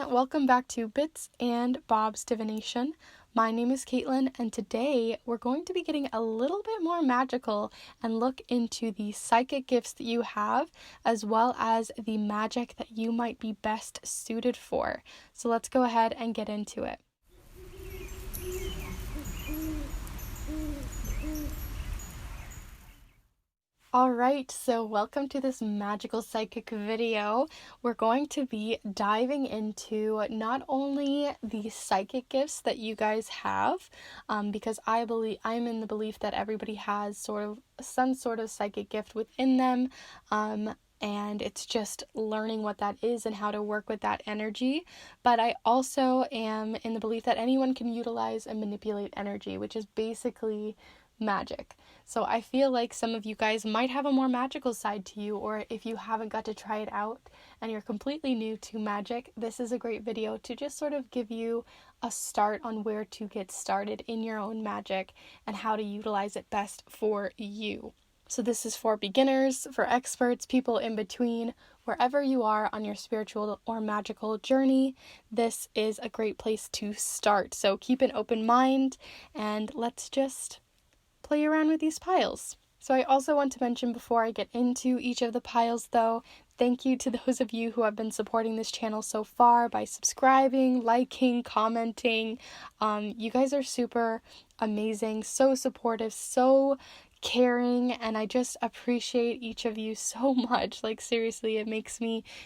welcome back to Bits and Bob's Divination. My name is Caitlin, and today we're going to be getting a little bit more magical and look into the psychic gifts that you have, as well as the magic that you might be best suited for. So let's go ahead and get into it. Alright, so welcome to this magical psychic video. We're going to be diving into not only the psychic gifts that you guys have, because I'm in the belief that everybody has some sort of psychic gift within them, and it's just learning what that is and how to work with that energy. But I also am in the belief that anyone can utilize and manipulate energy, which is basically magic. So I feel like some of you guys might have a more magical side to you, or if you haven't got to try it out and you're completely new to magic, this is a great video to just sort of give you a start on where to get started in your own magic and how to utilize it best for you. So this is for beginners, for experts, people in between, wherever you are on your spiritual or magical journey, this is a great place to start. So keep an open mind and let's just play around with these piles. So I also want to mention before I get into each of the piles though, thank you to those of you who have been supporting this channel so far by subscribing, liking, commenting. You guys are super amazing, so supportive, so caring, and I just appreciate each of you so much. Like seriously,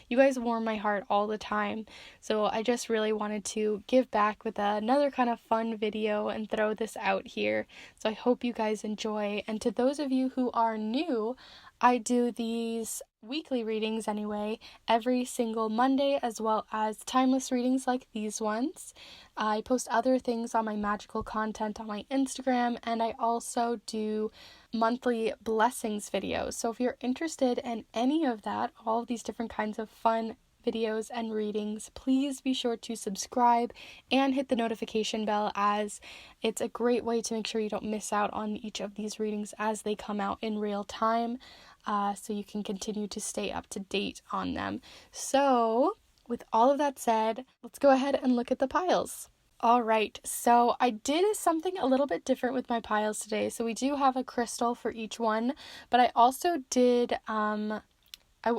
you guys warm my heart all the time. So I just really wanted to give back with another kind of fun video and throw this out here. So I hope you guys enjoy. And to those of you who are new, I do these weekly readings anyway, every single Monday, as well as timeless readings like these ones. I post other things on my magical content on my Instagram, and I also do monthly blessings videos. So if you're interested in any of that, all of these different kinds of fun videos and readings, please be sure to subscribe and hit the notification bell, as it's a great way to make sure you don't miss out on each of these readings as they come out in real time, so you can continue to stay up to date on them. So with all of that said, let's go ahead and look at the piles. Alright, so I did something a little bit different with my piles today. So we do have a crystal for each one, but I also did, I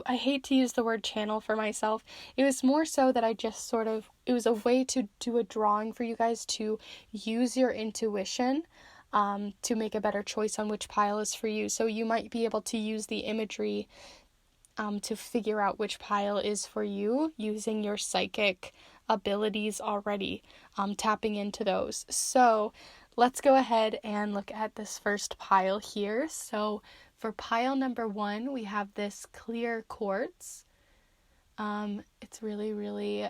hate to use the word channel for myself. It was more so that I just it was a way to do a drawing for you guys to use your intuition to make a better choice on which pile is for you. So you might be able to use the imagery to figure out which pile is for you using your psychic abilities already, tapping into those. So let's go ahead and look at this first pile here. So for pile number 1, we have this clear quartz. It's really, really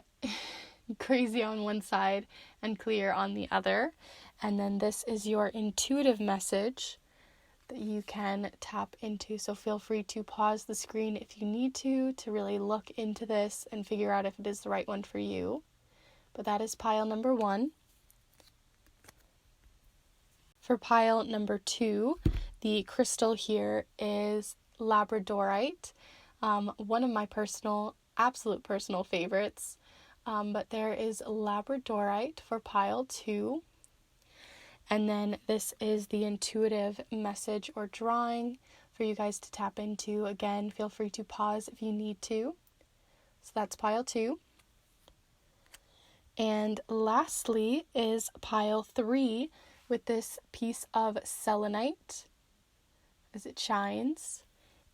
crazy on one side and clear on the other. And then this is your intuitive message that you can tap into. So feel free to pause the screen if you need to really look into this and figure out if it is the right one for you. But that is pile number 1. For pile number 2, the crystal here is Labradorite, one of my absolute personal favorites. But there is Labradorite for pile 2. And then this is the intuitive message or drawing for you guys to tap into. Again, feel free to pause if you need to. So that's pile 2. And lastly is pile 3 with this piece of selenite as it shines.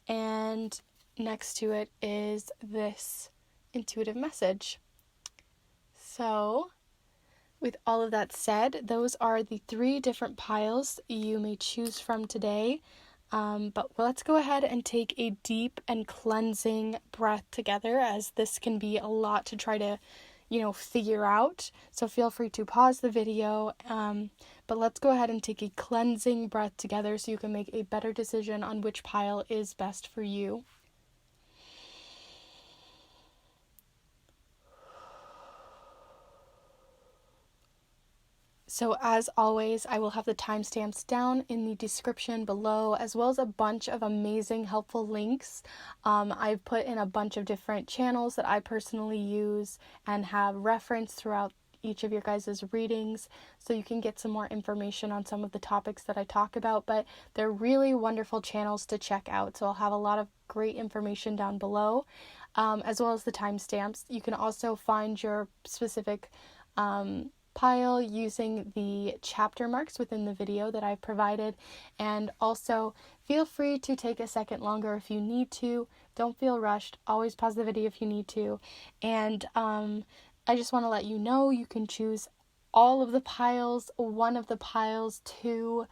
And next to it is this intuitive message. So with all of that said, those are the 3 different piles you may choose from today. But let's go ahead and take a deep and cleansing breath together, as this can be a lot to try to, figure out. So feel free to pause the video. But let's go ahead and take a cleansing breath together so you can make a better decision on which pile is best for you. So as always, I will have the timestamps down in the description below, as well as a bunch of amazing helpful links. I've put in a bunch of different channels that I personally use and have referenced throughout each of your guys' readings, so you can get some more information on some of the topics that I talk about, but they're really wonderful channels to check out. So I'll have a lot of great information down below, as well as the timestamps. You can also find your specific pile using the chapter marks within the video that I've provided, and also feel free to take a second longer if you need to. Don't feel rushed. Always pause the video if you need to. And I just want to let you know you can choose all of the piles, one of the piles, two,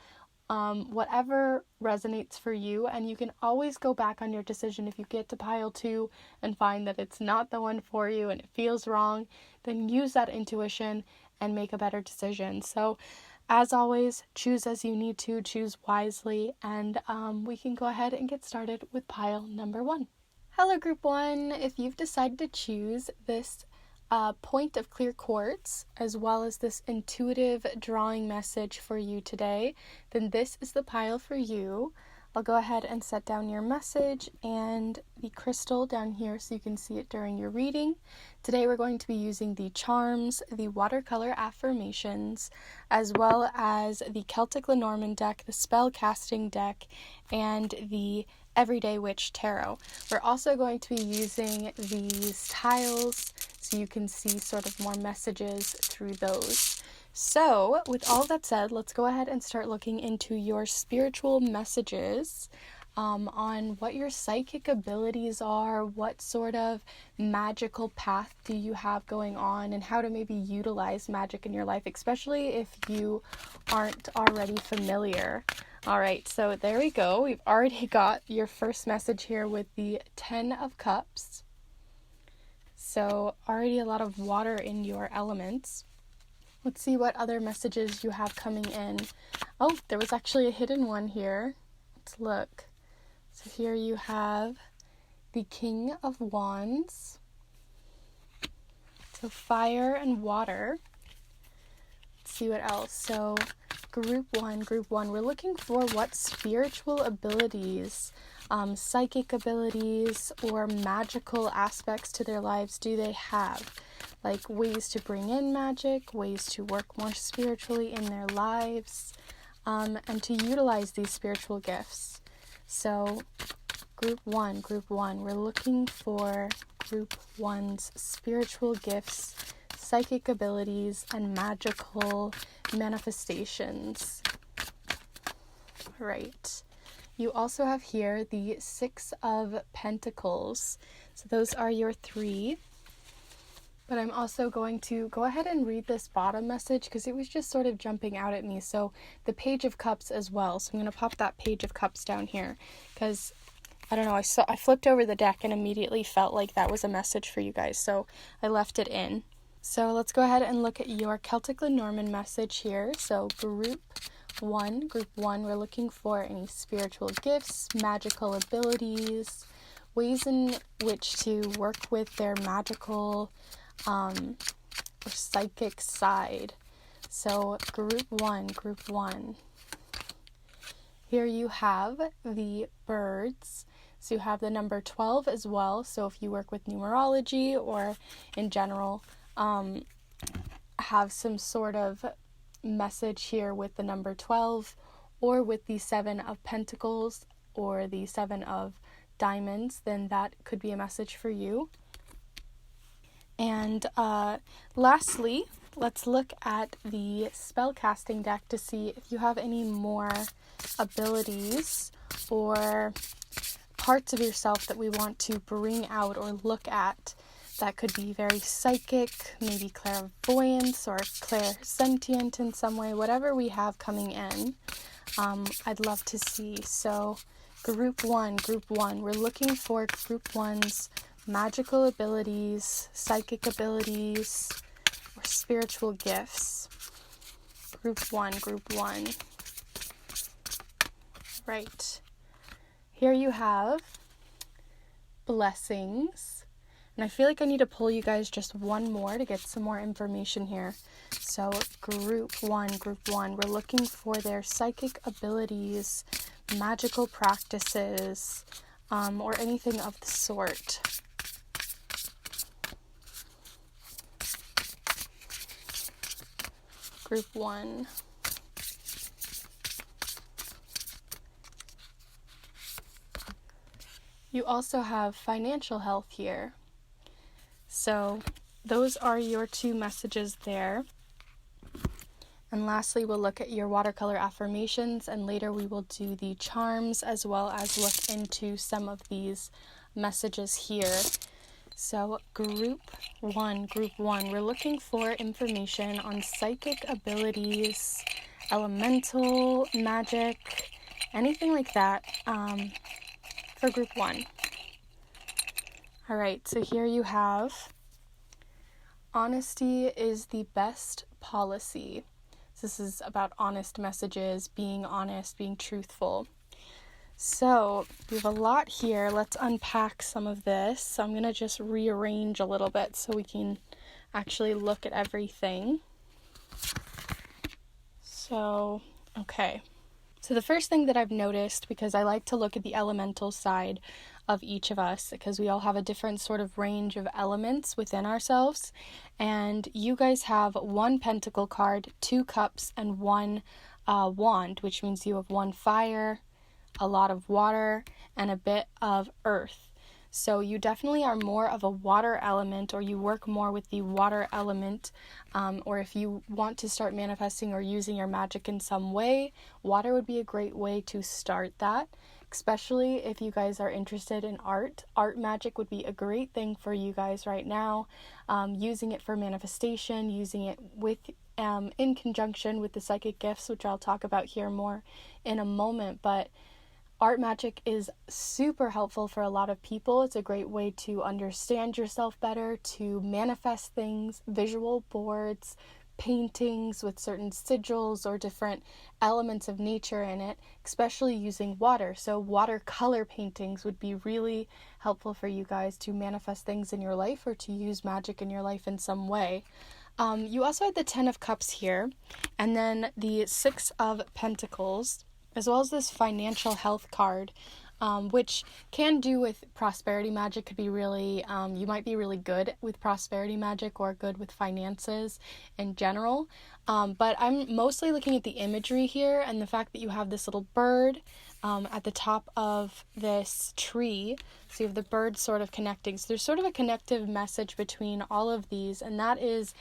whatever resonates for you, and you can always go back on your decision. If you get to pile 2 and find that it's not the one for you and it feels wrong, then use that intuition and make a better decision. So as always, choose as you need to, choose wisely, and we can go ahead and get started with pile number 1. Hello group 1, if you've decided to choose this point of clear quartz, as well as this intuitive drawing message for you today, then this is the pile for you. I'll go ahead and set down your message and the crystal down here so you can see it during your reading. Today we're going to be using the charms, the watercolor affirmations, as well as the Celtic Lenormand deck, the Spellcasting deck, and the Everyday Witch Tarot. We're also going to be using these tiles so you can see sort of more messages through those. So, with all that said, let's go ahead and start looking into your spiritual messages on what your psychic abilities are, what sort of magical path do you have going on, and how to maybe utilize magic in your life, especially if you aren't already familiar. Alright, so there we go. We've already got your first message here with the 10 of Cups. So, already a lot of water in your elements. Let's see what other messages you have coming in. Oh, there was actually a hidden one here. Let's look. So here you have the King of Wands. So fire and water. Let's see what else. So group one, we're looking for what spiritual abilities, psychic abilities, or magical aspects to their lives do they have? Like ways to bring in magic, ways to work more spiritually in their lives, and to utilize these spiritual gifts. So group one, we're looking for group 1's spiritual gifts, psychic abilities, and magical manifestations. Right. You also have here the 6 of Pentacles. So those are your 3. But I'm also going to go ahead and read this bottom message because it was just sort of jumping out at me. So the Page of Cups as well. So I'm going to pop that Page of Cups down here because, I don't know, I flipped over the deck and immediately felt like that was a message for you guys. So I left it in. So let's go ahead and look at your Celtic Lenormand message here. So group 1, we're looking for any spiritual gifts, magical abilities, ways in which to work with their magical or psychic side. So group one. Here you have the birds. So you have the number 12 as well. So if you work with numerology or in general, have some sort of message here with the number 12 or with the 7 of Pentacles or the 7 of Diamonds, then that could be a message for you. And lastly, let's look at the spellcasting deck to see if you have any more abilities or parts of yourself that we want to bring out or look at. That could be very psychic, maybe clairvoyance or clairsentient in some way, whatever we have coming in. I'd love to see. So group one, we're looking for group 1's magical abilities, psychic abilities, or spiritual gifts. Group one. Right. Here you have blessings. And I feel like I need to pull you guys just one more to get some more information here. So group one, we're looking for their psychic abilities, magical practices, or anything of the sort. Group one. You also have financial health here. So those are your two messages there. And lastly, we'll look at your watercolor affirmations, and later we will do the charms as well as look into some of these messages here. So group one, we're looking for information on psychic abilities, elemental, magic, anything like that for group one. All right, so here you have honesty is the best policy. This is about honest messages, being honest, being truthful. So we have a lot here. Let's unpack some of this. So I'm going to just rearrange a little bit so we can actually look at everything. So, okay. So the first thing that I've noticed, because I like to look at the elemental side of each of us, because we all have a different sort of range of elements within ourselves, and you guys have 1 pentacle card, 2 cups, and 1 wand, which means you have 1 fire, a lot of water, and a bit of earth. So you definitely are more of a water element, or you work more with the water element, or if you want to start manifesting or using your magic in some way, water would be a great way to start that, especially if you guys are interested in art. Art magic would be a great thing for you guys right now, using it for manifestation, using it with in conjunction with the psychic gifts, which I'll talk about here more in a moment, but art magic is super helpful for a lot of people. It's a great way to understand yourself better, to manifest things, visual boards, paintings with certain sigils or different elements of nature in it, especially using water. So watercolor paintings would be really helpful for you guys to manifest things in your life or to use magic in your life in some way. You also had the 10 of Cups here, and then the 6 of Pentacles, as well as this financial health card, which can do with prosperity magic. Could be really, you might be really good with prosperity magic or good with finances in general. But I'm mostly looking at the imagery here and the fact that you have this little bird at the top of this tree. So you have the bird sort of connecting. So there's sort of a connective message between all of these, and that is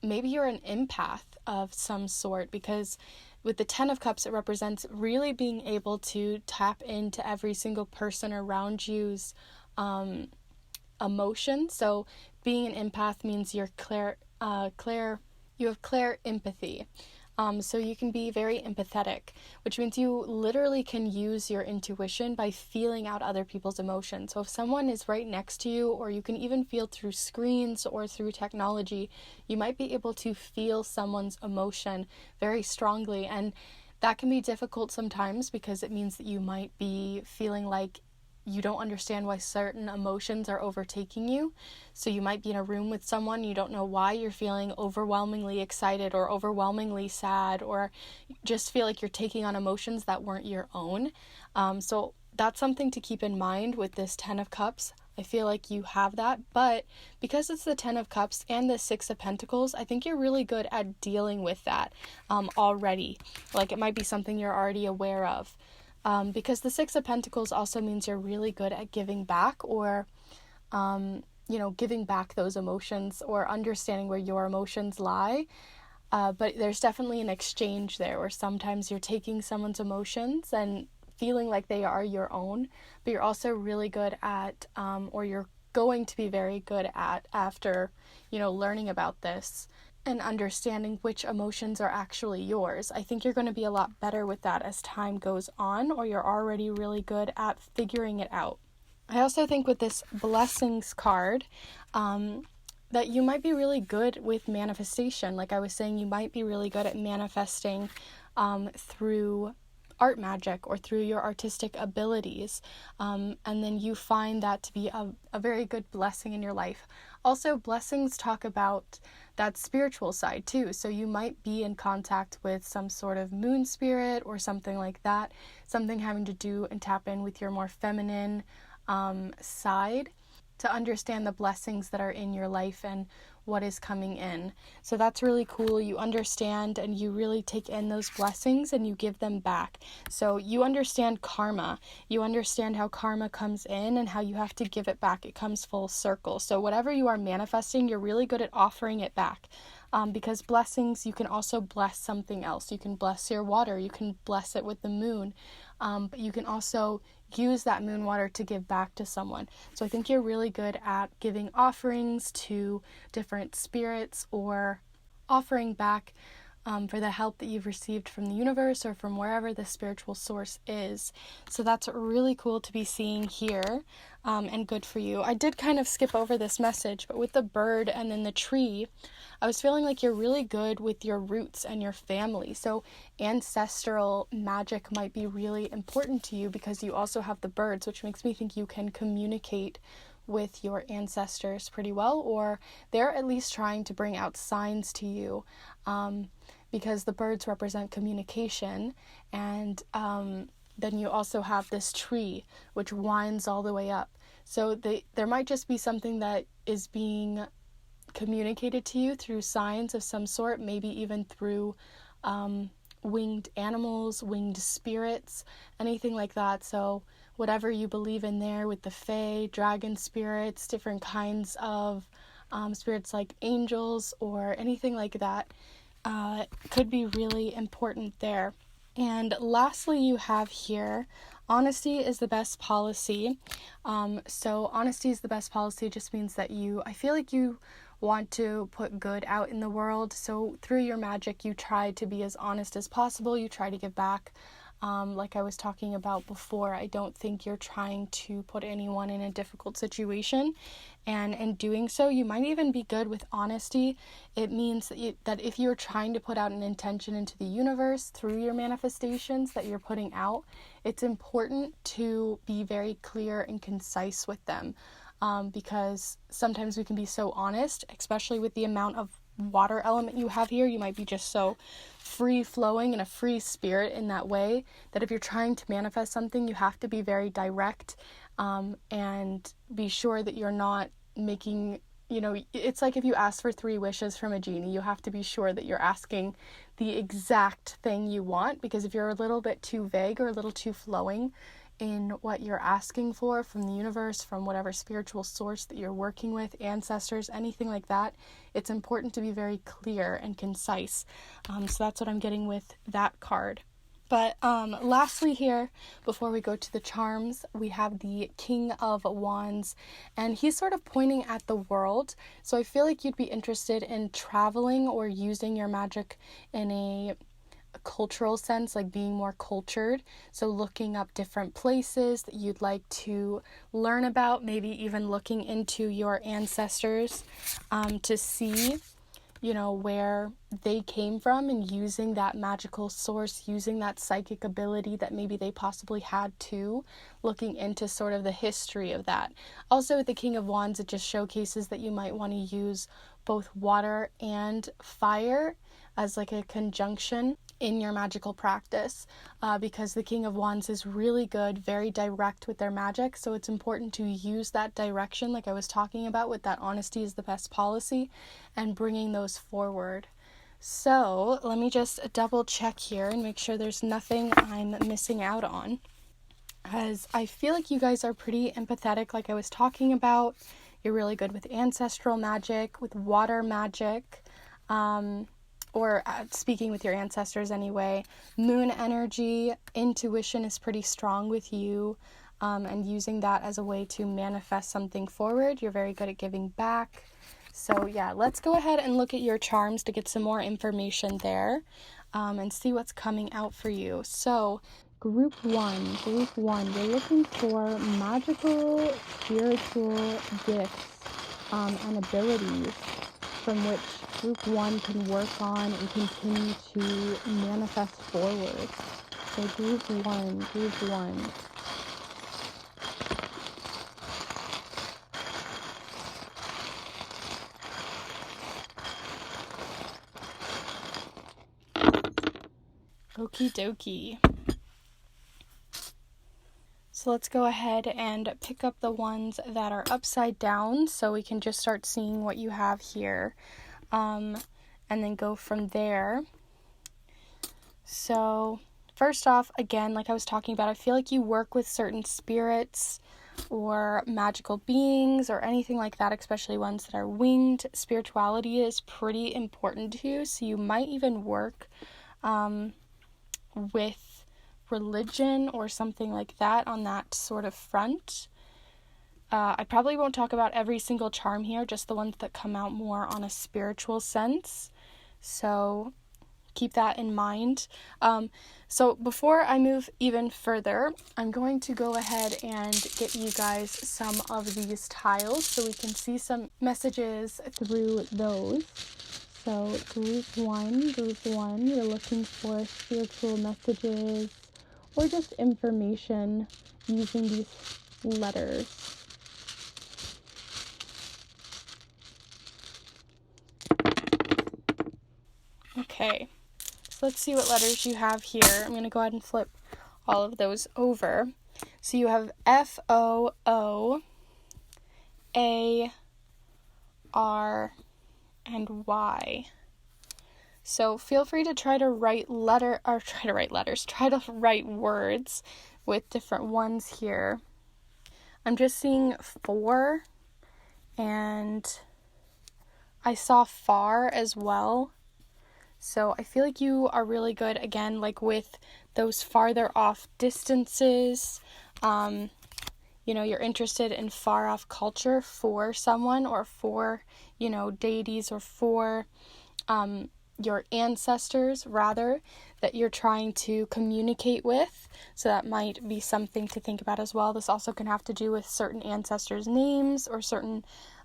maybe you're an empath of some sort, because with the 10 of Cups, it represents really being able to tap into every single person around you's emotion. So being an empath means you're you have clear empathy. So you can be very empathetic, which means you literally can use your intuition by feeling out other people's emotions. So if someone is right next to you, or you can even feel through screens or through technology, you might be able to feel someone's emotion very strongly. And that can be difficult sometimes because it means that you might be feeling like you don't understand why certain emotions are overtaking you. So you might be in a room with someone, you don't know why you're feeling overwhelmingly excited or overwhelmingly sad, or just feel like you're taking on emotions that weren't your own. So that's something to keep in mind with this 10 of Cups. I feel like you have that, but because it's the 10 of Cups and the 6 of Pentacles, I think you're really good at dealing with that already. Like it might be something you're already aware of. Because the 6 of Pentacles also means you're really good at giving back, or, giving back those emotions or understanding where your emotions lie. But there's definitely an exchange there where sometimes you're taking someone's emotions and feeling like they are your own, but you're also really good at, or you're going to be very good at after, learning about this and understanding which emotions are actually yours. I think you're going to be a lot better with that as time goes on, or you're already really good at figuring it out. I also think with this Blessings card, that you might be really good with manifestation. Like I was saying, you might be really good at manifesting through art magic or through your artistic abilities. And then you find that to be a very good blessing in your life. Also, blessings talk about that spiritual side too. So you might be in contact with some sort of moon spirit or something like that, something having to do and tap in with your more feminine side to understand the blessings that are in your life and what is coming in. So that's really cool. You understand and you really take in those blessings and you give them back. So you understand karma. You understand how karma comes in and how you have to give it back. It comes full circle. So whatever you are manifesting, you're really good at offering it back. Because blessings, you can also bless something else. You can bless your water. You can bless it with the moon. But you can also use that moon water to give back to someone. So I think you're really good at giving offerings to different spirits or offering back for the help that you've received from the universe or from wherever the spiritual source is. So that's really cool to be seeing here, and good for you. I did kind of skip over this message, but with the bird and then the tree, I was feeling like you're really good with your roots and your family. So ancestral magic might be really important to you because you also have the birds, which makes me think you can communicate with your ancestors pretty well, or they're at least trying to bring out signs to you, because the birds represent communication. And then you also have this tree which winds all the way up. So there might just be something that is being communicated to you through signs of some sort, maybe even through winged animals, winged spirits, anything like that. So whatever you believe in there with the fae, dragon spirits, different kinds of spirits like angels or anything like that, could be really important there. And lastly, you have here, honesty is the best policy. So honesty is the best policy just means that I feel like you want to put good out in the world. So through your magic, you try to be as honest as possible. You try to give back. Like I was talking about before, I don't think you're trying to put anyone in a difficult situation. And in doing so, you might even be good with honesty. It means that if you're trying to put out an intention into the universe through your manifestations that you're putting out, it's important to be very clear and concise with them. Because sometimes we can be so honest, especially with the amount of water element you have here. You might be just so free flowing and a free spirit in that way that if you're trying to manifest something, you have to be very direct, and be sure that you're not making, it's like if you ask for 3 wishes from a genie, you have to be sure that you're asking the exact thing you want, because if you're a little bit too vague or a little too flowing in what you're asking for from the universe, from whatever spiritual source that you're working with, ancestors, anything like that, it's important to be very clear and concise. So that's what I'm getting with that card. But lastly here, before we go to the charms, we have the King of Wands, and he's sort of pointing at the world. So I feel like you'd be interested in traveling or using your magic in a cultural sense, like being more cultured. So looking up different places that you'd like to learn about, maybe even looking into your ancestors to see, where they came from, and using that magical source, using that psychic ability that maybe they possibly had too, looking into sort of the history of that. Also with the King of Wands, it just showcases that you might want to use both water and fire as like a conjunction in your magical practice, because the King of Wands is really good, very direct with their magic. So it's important to use that direction, like I was talking about with that honesty is the best policy, and bringing those forward. So let me just double check here and make sure there's nothing I'm missing out on, as I feel like you guys are pretty empathetic, like I was talking about. You're really good with ancestral magic, with water magic, or speaking with your ancestors anyway. Moon energy, intuition is pretty strong with you, and using that as a way to manifest something forward. You're very good at giving back. So yeah, let's go ahead and look at your charms to get some more information there, and see what's coming out for you. So Group 1, you're looking for magical, spiritual gifts and abilities from which Group 1 can work on and continue to manifest forward. So group one. Okie dokie. So let's go ahead and pick up the ones that are upside down so we can just start seeing what you have here, and then go from there. So first off, again, like I was talking about, I feel like you work with certain spirits or magical beings or anything like that, especially ones that are winged. Spirituality is pretty important to you, so you might even work with religion or something like that on that sort of front. I probably won't talk about every single charm here, just the ones that come out more on a spiritual sense. So keep that in mind. So before I move even further, I'm going to go ahead and get you guys some of these tiles so we can see some messages through those. So group one, you're looking for spiritual messages or just information using these letters. Okay, so let's see what letters you have here. I'm going to go ahead and flip all of those over. So you have F, O, O, A, R, and Y. So feel free to try to write words with different ones here. I'm just seeing 4, and I saw far as well. So I feel like you are really good, again, like with those farther off distances. You're interested in far off culture for someone or for, deities or for your ancestors, rather, that you're trying to communicate with. So that might be something to think about as well. This also can have to do with certain ancestors' names or certain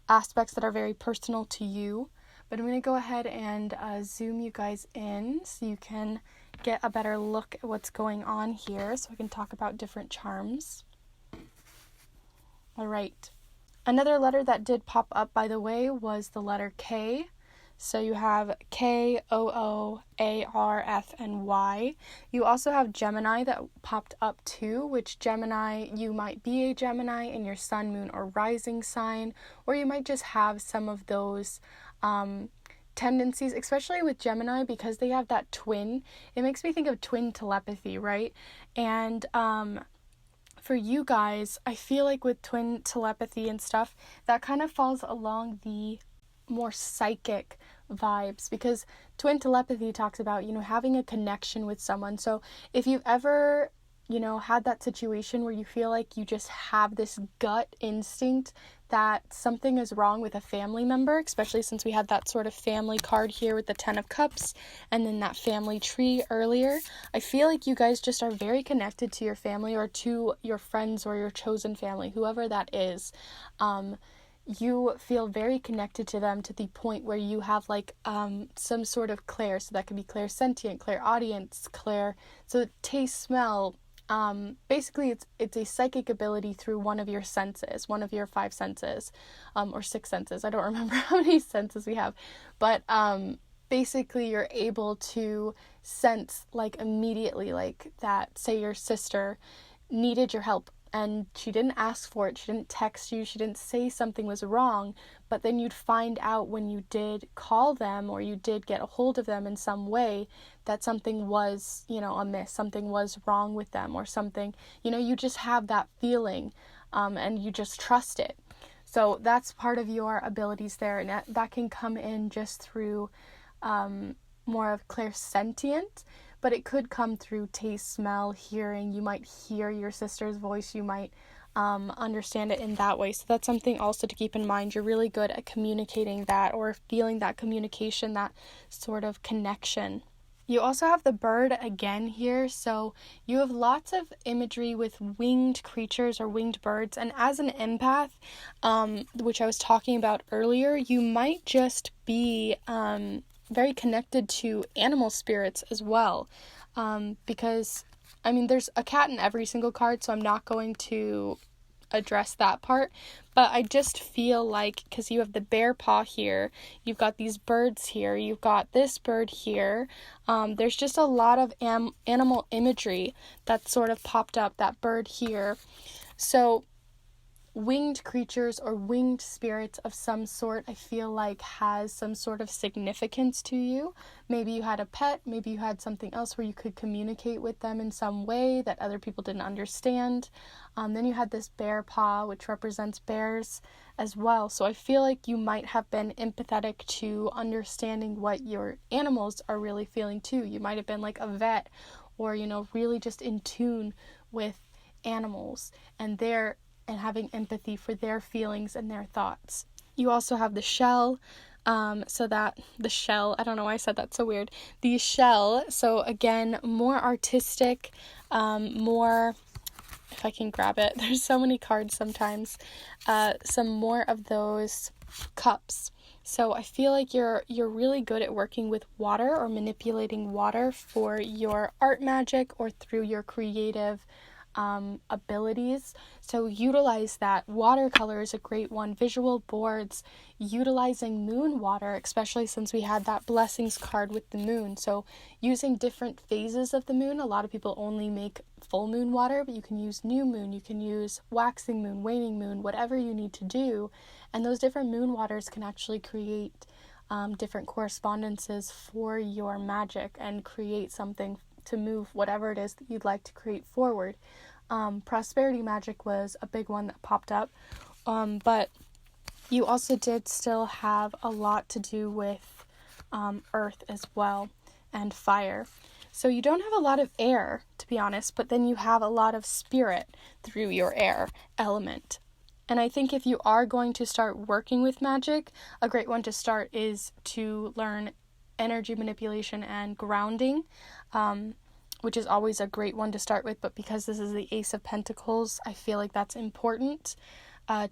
aspects that are very personal to you. But I'm going to go ahead and zoom you guys in so you can get a better look at what's going on here, so we can talk about different charms. All right. Another letter that did pop up, by the way, was the letter K. So you have K, O, O, A, R, F, and Y. You also have Gemini that popped up too, which Gemini, you might be a Gemini in your sun, moon, or rising sign, or you might just have some of those tendencies, especially with Gemini, because they have that twin. It makes me think of twin telepathy, right? And for you guys, I feel like with twin telepathy and stuff, that kind of falls along the more psychic vibes, because twin telepathy talks about, having a connection with someone. So if you've ever, had that situation where you feel like you just have this gut instinct that something is wrong with a family member, especially since we had that sort of family card here with the 10 of Cups and then that family tree earlier, I feel like you guys just are very connected to your family or to your friends or your chosen family, whoever that is. You feel very connected to them to the point where you have some sort of clair, so that could be clairsentient, clairaudience, so taste, smell. Basically it's a psychic ability through one of your senses, one of your 5 senses, or 6 senses. I don't remember how many senses we have, but basically you're able to sense immediately that, say your sister needed your help and she didn't ask for it, she didn't text you, she didn't say something was wrong, but then you'd find out when you did call them or you did get a hold of them in some way that something was, amiss, something was wrong with them or something, you just have that feeling, and you just trust it. So that's part of your abilities there, and that can come in just through more of clairsentient, but it could come through taste, smell, hearing. You might hear your sister's voice, you might understand it in that way. So that's something also to keep in mind. You're really good at communicating that or feeling that communication, that sort of connection. You also have the bird again here, so you have lots of imagery with winged creatures or winged birds, and as an empath, which I was talking about earlier, you might just be very connected to animal spirits as well, because I mean, there's a cat in every single card, so I'm not going to address that part, but I just feel like, because you have the bear paw here, you've got these birds here, you've got this bird here, there's just a lot of animal imagery that sort of popped up, that bird here. So winged creatures or winged spirits of some sort, I feel like has some sort of significance to you. Maybe you had a pet, maybe you had something else where you could communicate with them in some way that other people didn't understand. Then you had this bear paw, which represents bears as well. So I feel like you might have been empathetic to understanding what your animals are really feeling too. You might have been like a vet, or, you know, really just in tune with animals and having empathy for their feelings and their thoughts. You also have the shell, I don't know why I said that so weird. The shell, so again, more artistic, more, if I can grab it, there's so many cards sometimes, some more of those cups. So I feel like you're really good at working with water or manipulating water for your art magic or through your creative abilities. So utilize that. Watercolor is a great one. Visual boards, utilizing moon water, especially since we had that blessings card with the moon. So using different phases of the moon. A lot of people only make full moon water, but you can use new moon, you can use waxing moon, waning moon, whatever you need to do. And those different moon waters can actually create different correspondences for your magic and create something to move whatever it is that you'd like to create forward. Prosperity magic was a big one that popped up, but you also did still have a lot to do with earth as well, and fire. So you don't have a lot of air, to be honest, but then you have a lot of spirit through your air element. And I think if you are going to start working with magic, a great one to start is to learn energy manipulation and grounding, which is always a great one to start with, but because this is the Ace of Pentacles, I feel like that's important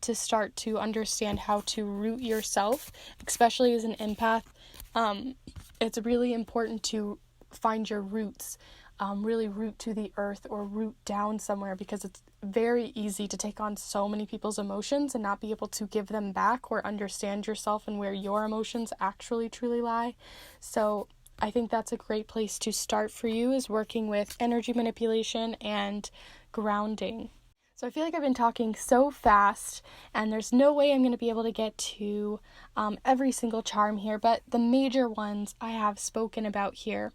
to start to understand how to root yourself, especially as an empath. It's really important to find your roots, really root to the earth or root down somewhere, because it's very easy to take on so many people's emotions and not be able to give them back or understand yourself and where your emotions actually truly lie. So I think that's a great place to start for you, is working with energy manipulation and grounding. So I feel like I've been talking so fast, and there's no way I'm going to be able to get to every single charm here, but the major ones I have spoken about here.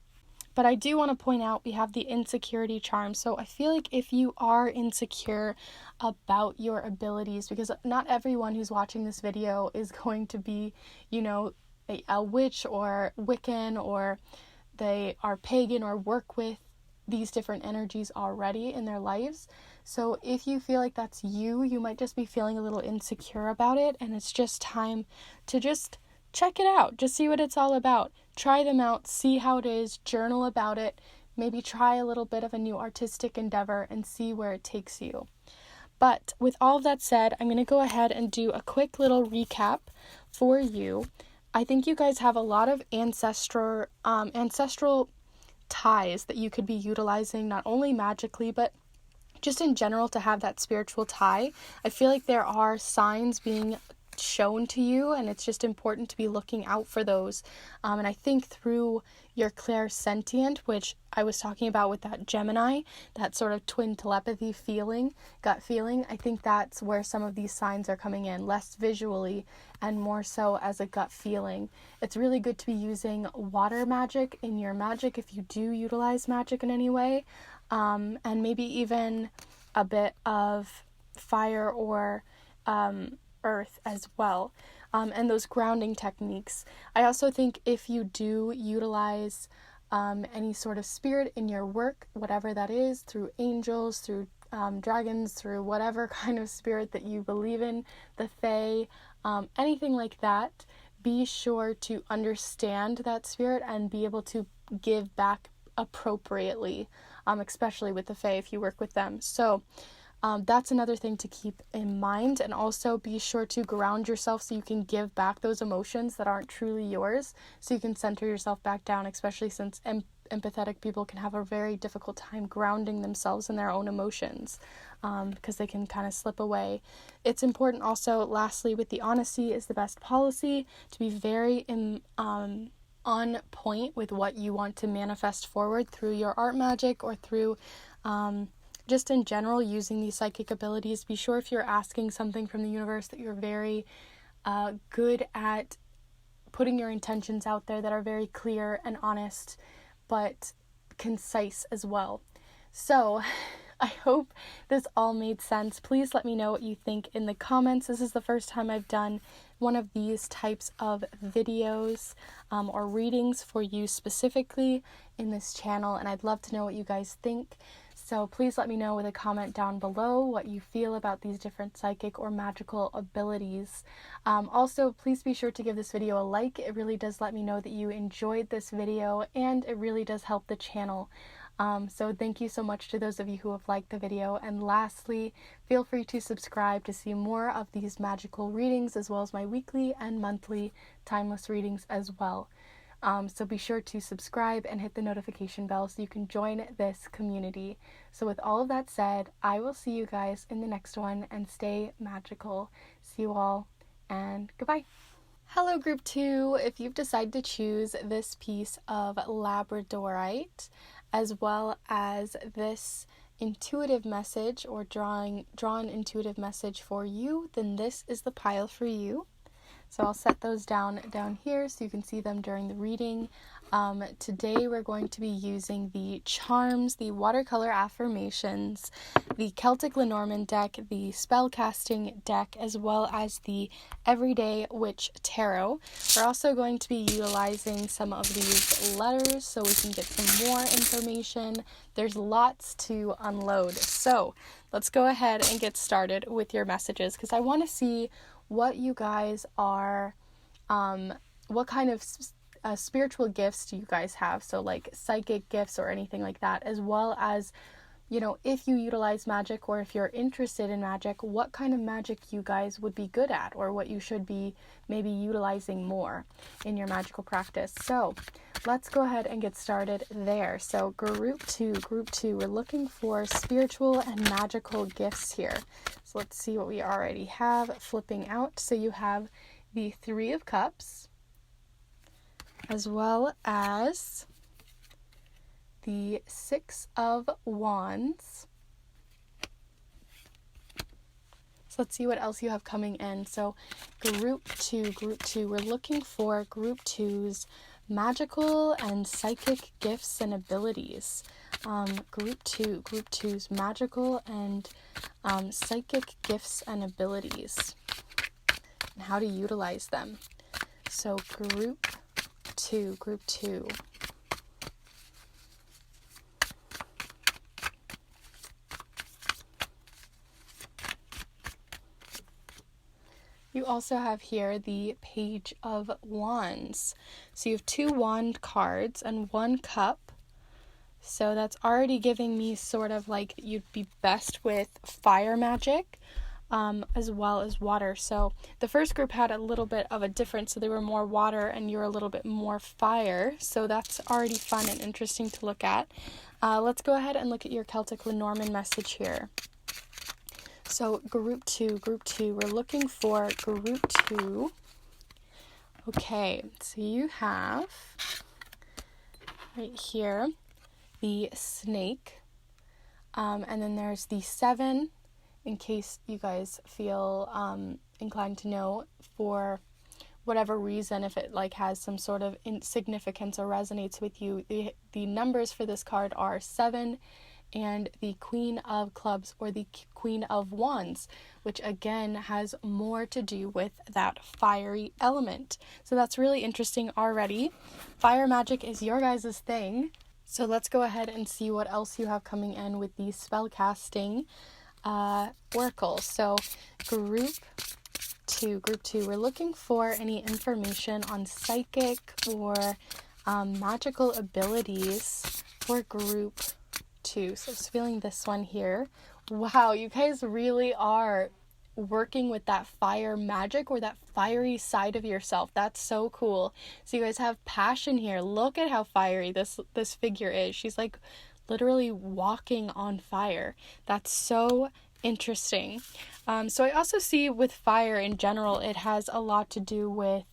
But I do want to point out we have the insecurity charm. So I feel like if you are insecure about your abilities, because not everyone who's watching this video is going to be, you know, a witch or Wiccan, or they are pagan or work with these different energies already in their lives. So if you feel like that's you might just be feeling a little insecure about it, and it's just time to just check it out, just see what it's all about. Try them out, see how it is, journal about it, maybe try a little bit of a new artistic endeavor and see where it takes you. But with all of that said, I'm going to go ahead and do a quick little recap for you. I think you guys have a lot of ancestral ties that you could be utilizing, not only magically, but just in general to have that spiritual tie. I feel like there are signs being shown to you, and it's just important to be looking out for those. And I think through your clairsentient, which I was talking about with that Gemini, that sort of twin telepathy feeling, gut feeling, I think that's where some of these signs are coming in, less visually and more so as a gut feeling. It's really good to be using water magic in your magic if you do utilize magic in any way, and maybe even a bit of fire or earth as well, and those grounding techniques. I also think if you do utilize any sort of spirit in your work, whatever that is, through angels, through dragons, through whatever kind of spirit that you believe in, the fae, anything like that, be sure to understand that spirit and be able to give back appropriately, especially with the fae if you work with them. So that's another thing to keep in mind, and also be sure to ground yourself so you can give back those emotions that aren't truly yours, so you can center yourself back down, especially since empathetic people can have a very difficult time grounding themselves in their own emotions, because they can kind of slip away. It's important also, lastly, with the honesty is the best policy, to be very on point with what you want to manifest forward through your art magic or through just in general using these psychic abilities. Be sure if you're asking something from the universe that you're very good at putting your intentions out there that are very clear and honest, but concise as well. So I hope this all made sense. Please let me know what you think in the comments. This is the first time I've done one of these types of videos or readings for you specifically in this channel, and I'd love to know what you guys think. So please let me know with a comment down below what you feel about these different psychic or magical abilities. Also, please be sure to give this video a like. It really does let me know that you enjoyed this video, and it really does help the channel. So thank you so much to those of you who have liked the video. And lastly, feel free to subscribe to see more of these magical readings, as well as my weekly and monthly timeless readings as well. So be sure to subscribe and hit the notification bell so you can join this community. So with all of that said, I will see you guys in the next one, and stay magical. See you all, and goodbye. Hello group 2, if you've decided to choose this piece of Labradorite, as well as this intuitive message or drawn intuitive message for you, then this is the pile for you. So I'll set those down here so you can see them during the reading. Today we're going to be using the charms, the watercolor affirmations, the Celtic Lenormand deck, the spellcasting deck, as well as the Everyday Witch Tarot. We're also going to be utilizing some of these letters so we can get some more information. There's lots to unload. So let's go ahead and get started with your messages, because I want to see what you guys are, what kind of spiritual gifts do you guys have? So like psychic gifts or anything like that, as well as, you know, if you utilize magic or if you're interested in magic, what kind of magic you guys would be good at, or what you should be maybe utilizing more in your magical practice. So let's go ahead and get started there. So group two, we're looking for spiritual and magical gifts here. So let's see what we already have flipping out. So you have the Three of Cups, as well as the Six of Wands. So let's see what else you have coming in. So group two, we're looking for group 2's magical and psychic gifts and abilities. Group 2's magical and psychic gifts and abilities, and how to utilize them. So group 2. You also have here the Page of Wands. So you have 2 wand cards and 1 cup. So that's already giving me sort of like you'd be best with fire magic, as well as water. So the first group had a little bit of a difference. So they were more water and you're a little bit more fire. So that's already fun and interesting to look at. Let's go ahead and look at your Celtic Lenormand message here. So group 2, we're looking for group 2. Okay, so you have right here the snake, and then there's the 7, in case you guys feel inclined to know for whatever reason, if it like has some sort of significance or resonates with you. The numbers for this card are 7 and the Queen of Clubs, or the Queen of Wands, which again has more to do with that fiery element. So that's really interesting already. Fire magic is your guys' thing. So let's go ahead and see what else you have coming in with the Spellcasting Oracle. So group 2, we're looking for any information on psychic or magical abilities for group 2. So I was feeling this one here. Wow, you guys really are working with that fire magic or that fiery side of yourself. That's so cool. So you guys have passion here. Look at how fiery this figure is. She's like literally walking on fire. That's so interesting. So I also see with fire in general, it has a lot to do with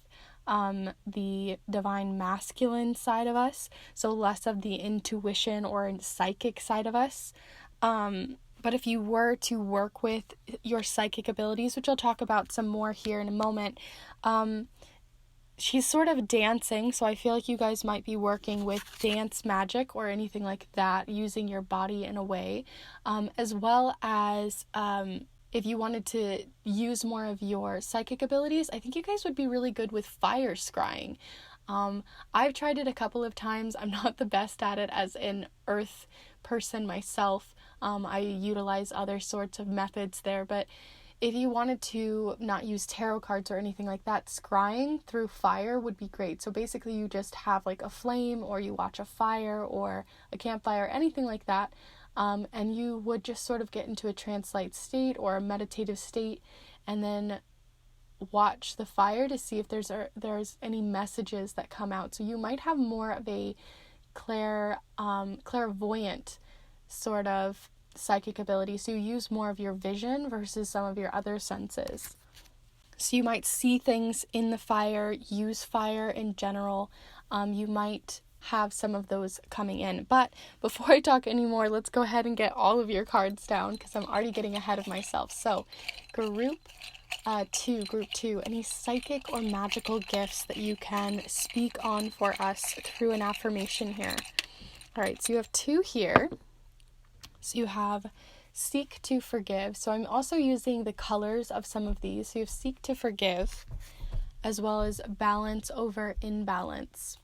the divine masculine side of us, so less of the intuition or psychic side of us. But if you were to work with your psychic abilities, which I'll talk about some more here in a moment, she's sort of dancing, so I feel like you guys might be working with dance magic or anything like that, using your body in a way, as well as if you wanted to use more of your psychic abilities, I think you guys would be really good with fire scrying. I've tried it a couple of times. I'm not the best at it as an earth person myself. I utilize other sorts of methods there, but if you wanted to not use tarot cards or anything like that, scrying through fire would be great. So basically you just have like a flame, or you watch a fire or a campfire, anything like that. And you would just sort of get into a trance-like state or a meditative state, and then watch the fire to see if there's any messages that come out. So you might have more of a clairvoyant sort of psychic ability. So you use more of your vision versus some of your other senses. So you might see things in the fire, use fire in general. You might have some of those coming in. But before I talk anymore, let's go ahead and get all of your cards down, because I'm already getting ahead of myself. So group 2, any psychic or magical gifts that you can speak on for us through an affirmation here. All right, so you have 2 here. So you have seek to forgive. So I'm also using the colors of some of these. So you have seek to forgive, as well as balance over imbalance.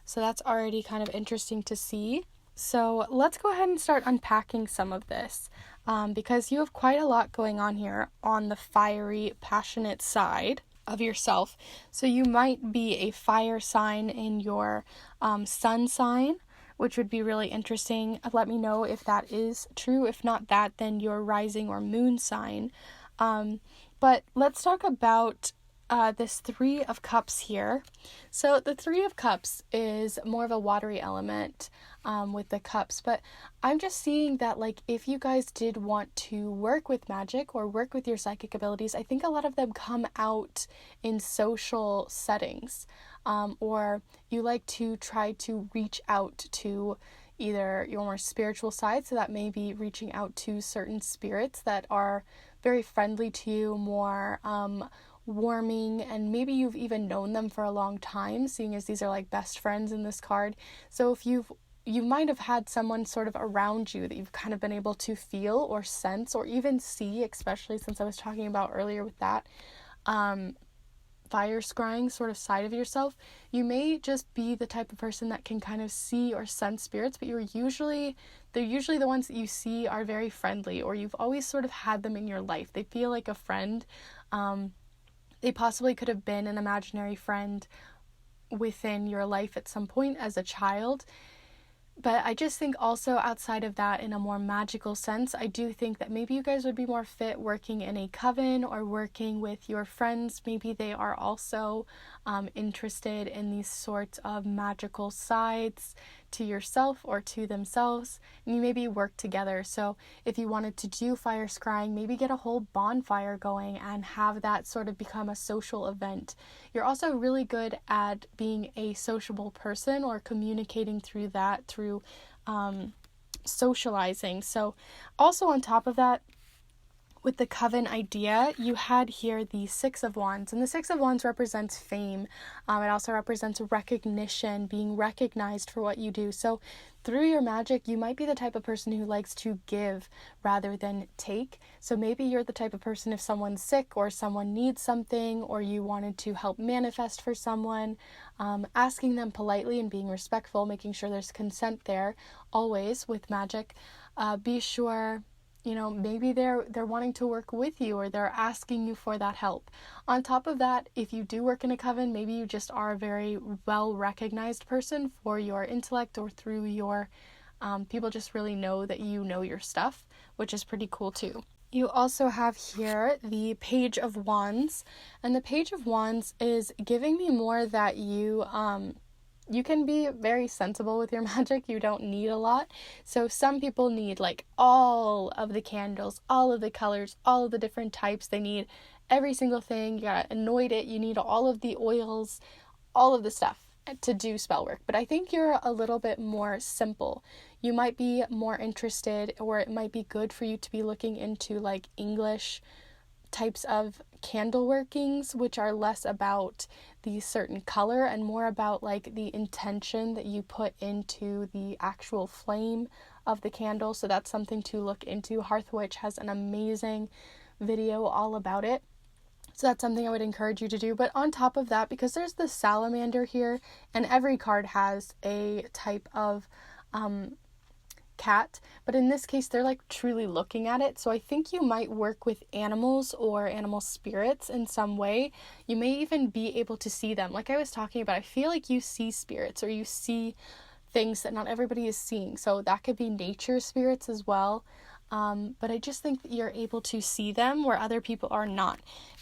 So that's already kind of interesting to see. So let's go ahead and start unpacking some of this, because you have quite a lot going on here on the fiery, passionate side of yourself. So you might be a fire sign in your sun sign, which would be really interesting. Let me know if that is true. If not that, then your rising or moon sign. But let's talk about this 3 of Cups here. So the 3 of Cups is more of a watery element with the cups, but I'm just seeing that, like, if you guys did want to work with magic or work with your psychic abilities, I think a lot of them come out in social settings, or you like to try to reach out to either your more spiritual side, so that may be reaching out to certain spirits that are very friendly to you, more warming, and maybe you've even known them for a long time, seeing as these are like best friends in this card. So if you might have had someone sort of around you that you've kind of been able to feel or sense or even see, especially since I was talking about earlier with that fire scrying sort of side of yourself. You may just be the type of person that can kind of see or sense spirits, but they're usually the ones that you see are very friendly, or you've always sort of had them in your life. They feel like a friend. They possibly could have been an imaginary friend within your life at some point as a child. But I just think also outside of that, in a more magical sense, I do think that maybe you guys would be more fit working in a coven or working with your friends. Maybe they are also interested in these sorts of magical sides to yourself or to themselves, and you maybe work together. So if you wanted to do fire scrying, maybe get a whole bonfire going and have that sort of become a social event. You're also really good at being a sociable person or communicating through that, through socializing. So also on top of that, with the coven idea, you had here the 6 of Wands, and the 6 of Wands represents fame. It also represents recognition, being recognized for what you do. So through your magic, you might be the type of person who likes to give rather than take. So maybe you're the type of person, if someone's sick or someone needs something, or you wanted to help manifest for someone, asking them politely and being respectful, making sure there's consent there, always with magic. Be sure, maybe they're wanting to work with you, or they're asking you for that help. On top of that, if you do work in a coven, maybe you just are a very well recognized person for your intellect, or through your people just really know that you know your stuff, which is pretty cool too. You also have here the Page of Wands, and the Page of Wands is giving me more that you can be very sensible with your magic. You don't need a lot. So some people need like all of the candles, all of the colors, all of the different types. They need every single thing. You gotta anoint it. You need all of the oils, all of the stuff to do spell work. But I think you're a little bit more simple. You might be more interested, or it might be good for you to be looking into like English types of candle workings, which are less about the certain color and more about like the intention that you put into the actual flame of the candle. So that's something to look into. Hearth Witch has an amazing video all about it. So that's something I would encourage you to do. But on top of that, because there's the salamander here, and every card has a type of cat, but in this case they're like truly looking at it. So I think you might work with animals or animal spirits in some way. You may even be able to see them. Like I was talking about, I feel like you see spirits, or you see things that not everybody is seeing. So that could be nature spirits as well. But I just think that you're able to see them where other people are not.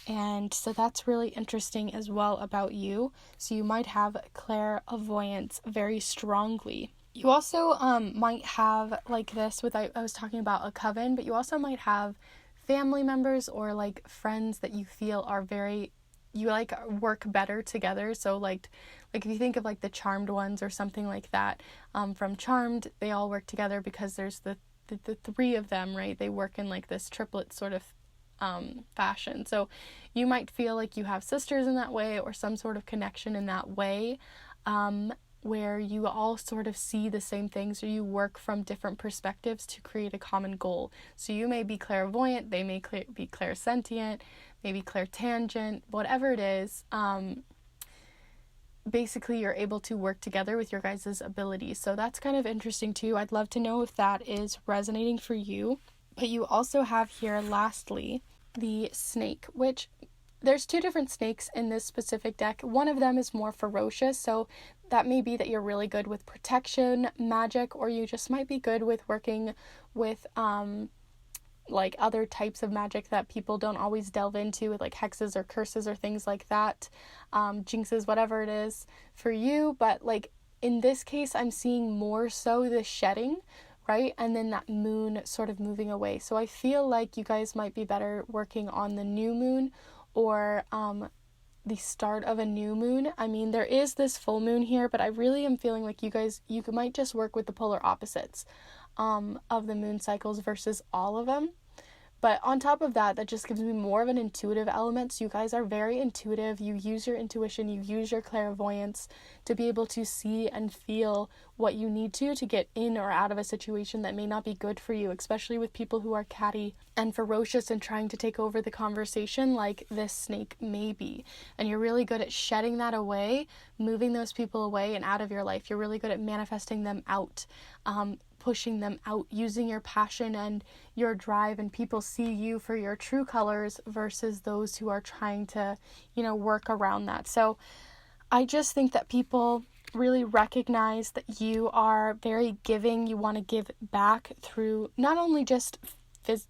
And so that's really interesting as well about you. So you might have clairvoyance very strongly. You also might have like this with, I was talking about a coven, but you also might have family members or like friends that you feel are you like work better together. So like if you think of like the Charmed ones or something like that, from Charmed, they all work together because there's the three of them, right? They work in like this triplet sort of fashion. So you might feel like you have sisters in that way, or some sort of connection in that way, where you all sort of see the same things, or you work from different perspectives to create a common goal. So you may be clairvoyant, they may be clairsentient, maybe clairtangent, whatever it is. Basically you're able to work together with your guys' abilities. So that's kind of interesting too. I'd love to know if that is resonating for you. But you also have here, lastly, the snake, which there's two different snakes in this specific deck. One of them is more ferocious, so that may be that you're really good with protection magic, or you just might be good with working with like other types of magic that people don't always delve into, with like hexes or curses or things like that, jinxes, whatever it is for you. But like in this case, I'm seeing more so the shedding, right? And then that moon sort of moving away. So I feel like you guys might be better working on the new moon, or the start of a new moon. I mean, there is this full moon here, but I really am feeling like you might just work with the polar opposites of the moon cycles versus all of them. But on top of that, that just gives me more of an intuitive element. So you guys are very intuitive. You use your intuition, you use your clairvoyance to be able to see and feel what you need to get in or out of a situation that may not be good for you, especially with people who are catty and ferocious and trying to take over the conversation like this snake may be. And you're really good at shedding that away, moving those people away and out of your life. You're really good at manifesting them out, pushing them out, using your passion and your drive, and people see you for your true colors versus those who are trying to, work around that. So I just think that people really recognize that you are very giving. You want to give back through not only just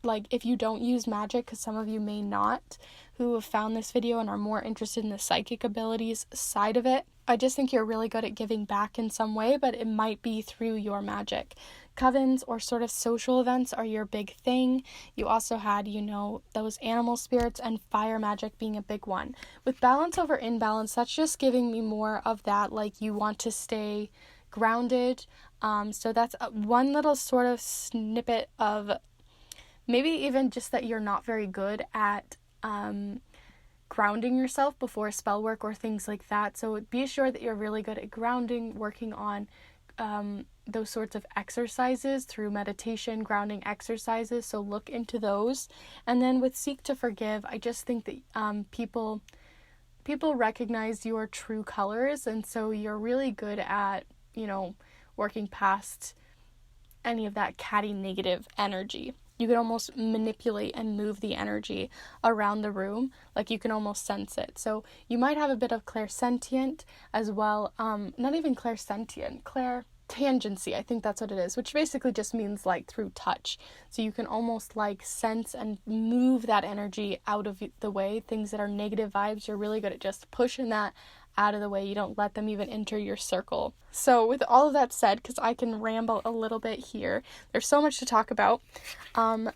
like if you don't use magic, because some of you may not, who have found this video and are more interested in the psychic abilities side of it. I just think you're really good at giving back in some way, but it might be through your magic. Covens or sort of social events are your big thing. You also had, those animal spirits and fire magic being a big one. With balance over imbalance, that's just giving me more of that, like you want to stay grounded. So that's one little sort of snippet of maybe even just that you're not very good at grounding yourself before spell work or things like that. So be assured that you're really good at grounding, working on those sorts of exercises through meditation, grounding exercises. So look into those. And then with Seek to Forgive, I just think that people recognize your true colors, and so you're really good at, working past any of that catty negative energy. You can almost manipulate and move the energy around the room, like you can almost sense it. So you might have a bit of clairsentient as well. Not even clairsentient, tangency, I think that's what it is, which basically just means like through touch. So you can almost like sense and move that energy out of the way. Things that are negative vibes, you're really good at just pushing that out of the way. You don't let them even enter your circle. So with all of that said, because I can ramble a little bit here, there's so much to talk about.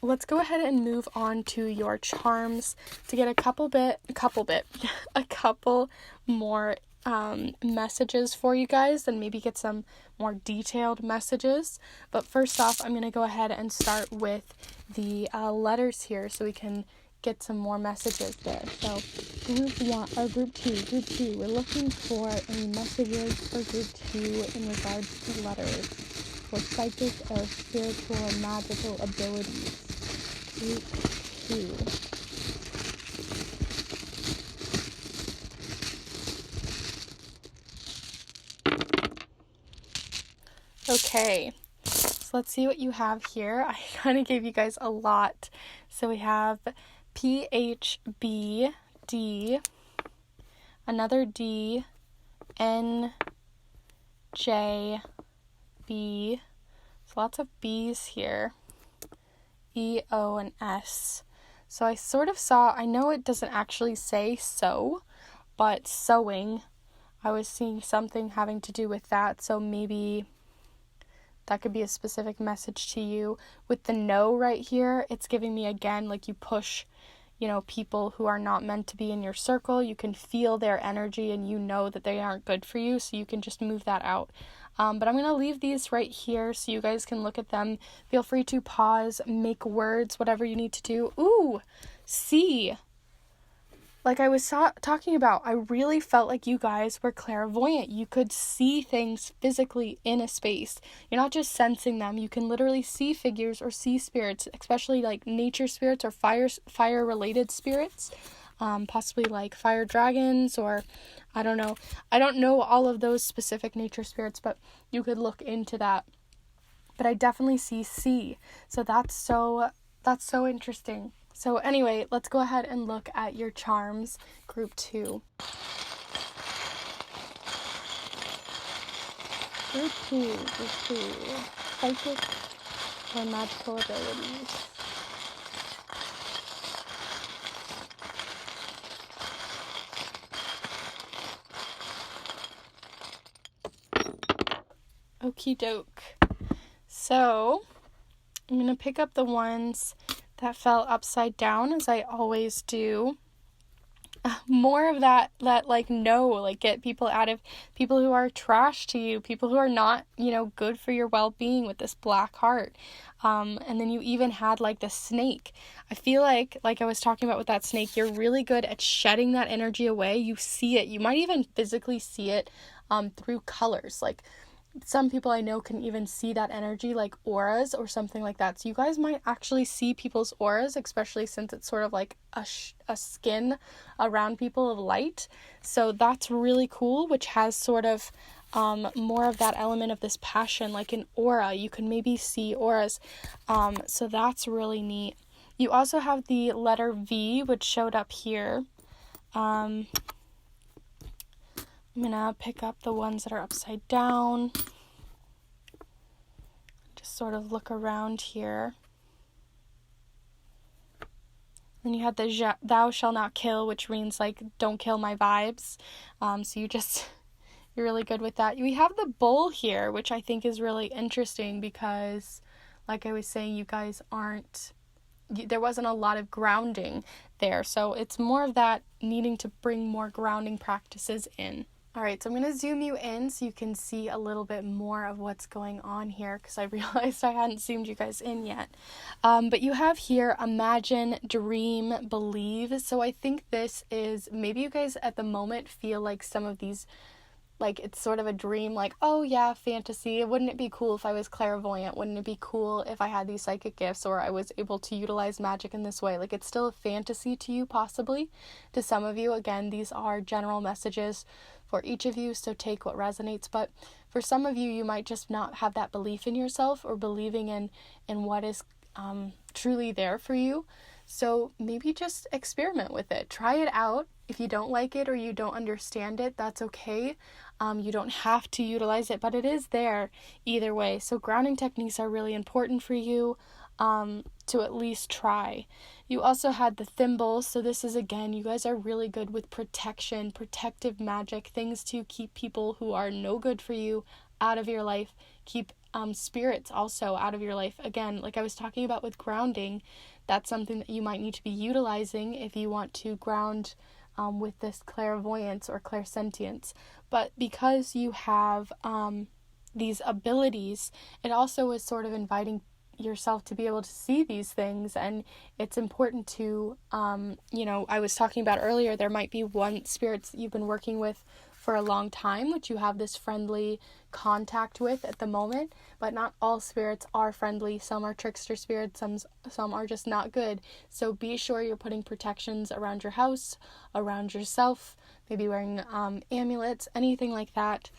Let's go ahead and move on to your charms to get a couple more messages for you guys, and maybe get some more detailed messages. But first off, I'm going to go ahead and start with the letters here so we can get some more messages there. So group two, we're looking for any messages for group 2 in regards to letters for psychic or spiritual or magical abilities. Group 2. Okay, so let's see what you have here. I kind of gave you guys a lot. So we have PHB, D, another D, N, J, B, so lots of B's here, E, O, and S. So I sort of saw, I know it doesn't actually say sew, but sewing, I was seeing something having to do with that, so maybe that could be a specific message to you. With the no right here, it's giving me again, like you push, people who are not meant to be in your circle. You can feel their energy and you know that they aren't good for you, so you can just move that out. But I'm going to leave these right here so you guys can look at them. Feel free to pause, make words, whatever you need to do. Ooh, C. Like I was talking about, I really felt like you guys were clairvoyant. You could see things physically in a space. You're not just sensing them. You can literally see figures or see spirits, especially like nature spirits or fire-related spirits, possibly like fire dragons, or I don't know. I don't know all of those specific nature spirits, but you could look into that. But I definitely see C. So that's so interesting. So anyway, let's go ahead and look at your charms, group 2. Group 2, psychic or magical abilities. Okie doke. So, I'm going to pick up the ones that fell upside down, as I always do. More of that like no, like get people out of people who are trash to you, people who are not, good for your well-being with this black heart. And then you even had like the snake. I feel like I was talking about with that snake, you're really good at shedding that energy away. You see it. You might even physically see it through colors. Like some people I know can even see that energy, like auras or something like that. So you guys might actually see people's auras, especially since it's sort of like a skin around people of light. So that's really cool, which has sort of more of that element of this passion, like an aura. You can maybe see auras. So that's really neat. You also have the letter V, which showed up here. I'm going to pick up the ones that are upside down. Just sort of look around here. Then you had the thou shall not kill, which means like don't kill my vibes. So you're really good with that. We have the bull here, which I think is really interesting because, like I was saying, you guys there wasn't a lot of grounding there. So it's more of that needing to bring more grounding practices in. All right, so I'm going to zoom you in so you can see a little bit more of what's going on here, because I realized I hadn't zoomed you guys in yet. But you have here imagine, dream, believe. So I think this is, maybe you guys at the moment feel like some of these, like it's sort of a dream, like, oh yeah, fantasy. Wouldn't it be cool if I was clairvoyant? Wouldn't it be cool if I had these psychic gifts or I was able to utilize magic in this way? Like it's still a fantasy to you, possibly. To some of you, again, these are general messages for each of you, so take what resonates. But for some of you, you might just not have that belief in yourself or believing in what is truly there for you. So maybe just experiment with it. Try it out. If you don't like it or you don't understand it, that's okay. You don't have to utilize it, but it is there either way. So grounding techniques are really important for you to at least try. You also had the thimbles. So this is, again, you guys are really good with protection, protective magic, things to keep people who are no good for you out of your life. Keep spirits also out of your life. Again, like I was talking about with grounding, that's something that you might need to be utilizing if you want to ground with this clairvoyance or clairsentience. But because you have these abilities, it also is sort of inviting yourself to be able to see these things. And it's important to, I was talking about earlier, there might be one spirit that you've been working with for a long time, which you have this friendly contact with at the moment, but not all spirits are friendly. Some are trickster spirits, some are just not good. So be sure you're putting protections around your house, around yourself, maybe wearing amulets, anything like that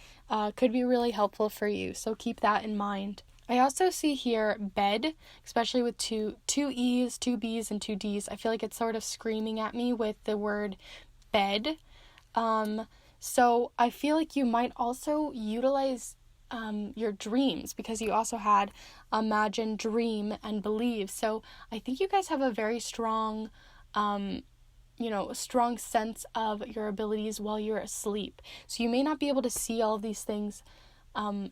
could be really helpful for you. So keep that in mind. I also see here bed, especially with two E's, two B's, and two D's. I feel like it's sort of screaming at me with the word bed. So I feel like you might also utilize your dreams, because you also had imagine, dream, and believe. So I think you guys have a very strong, strong sense of your abilities while you're asleep. So you may not be able to see all of these things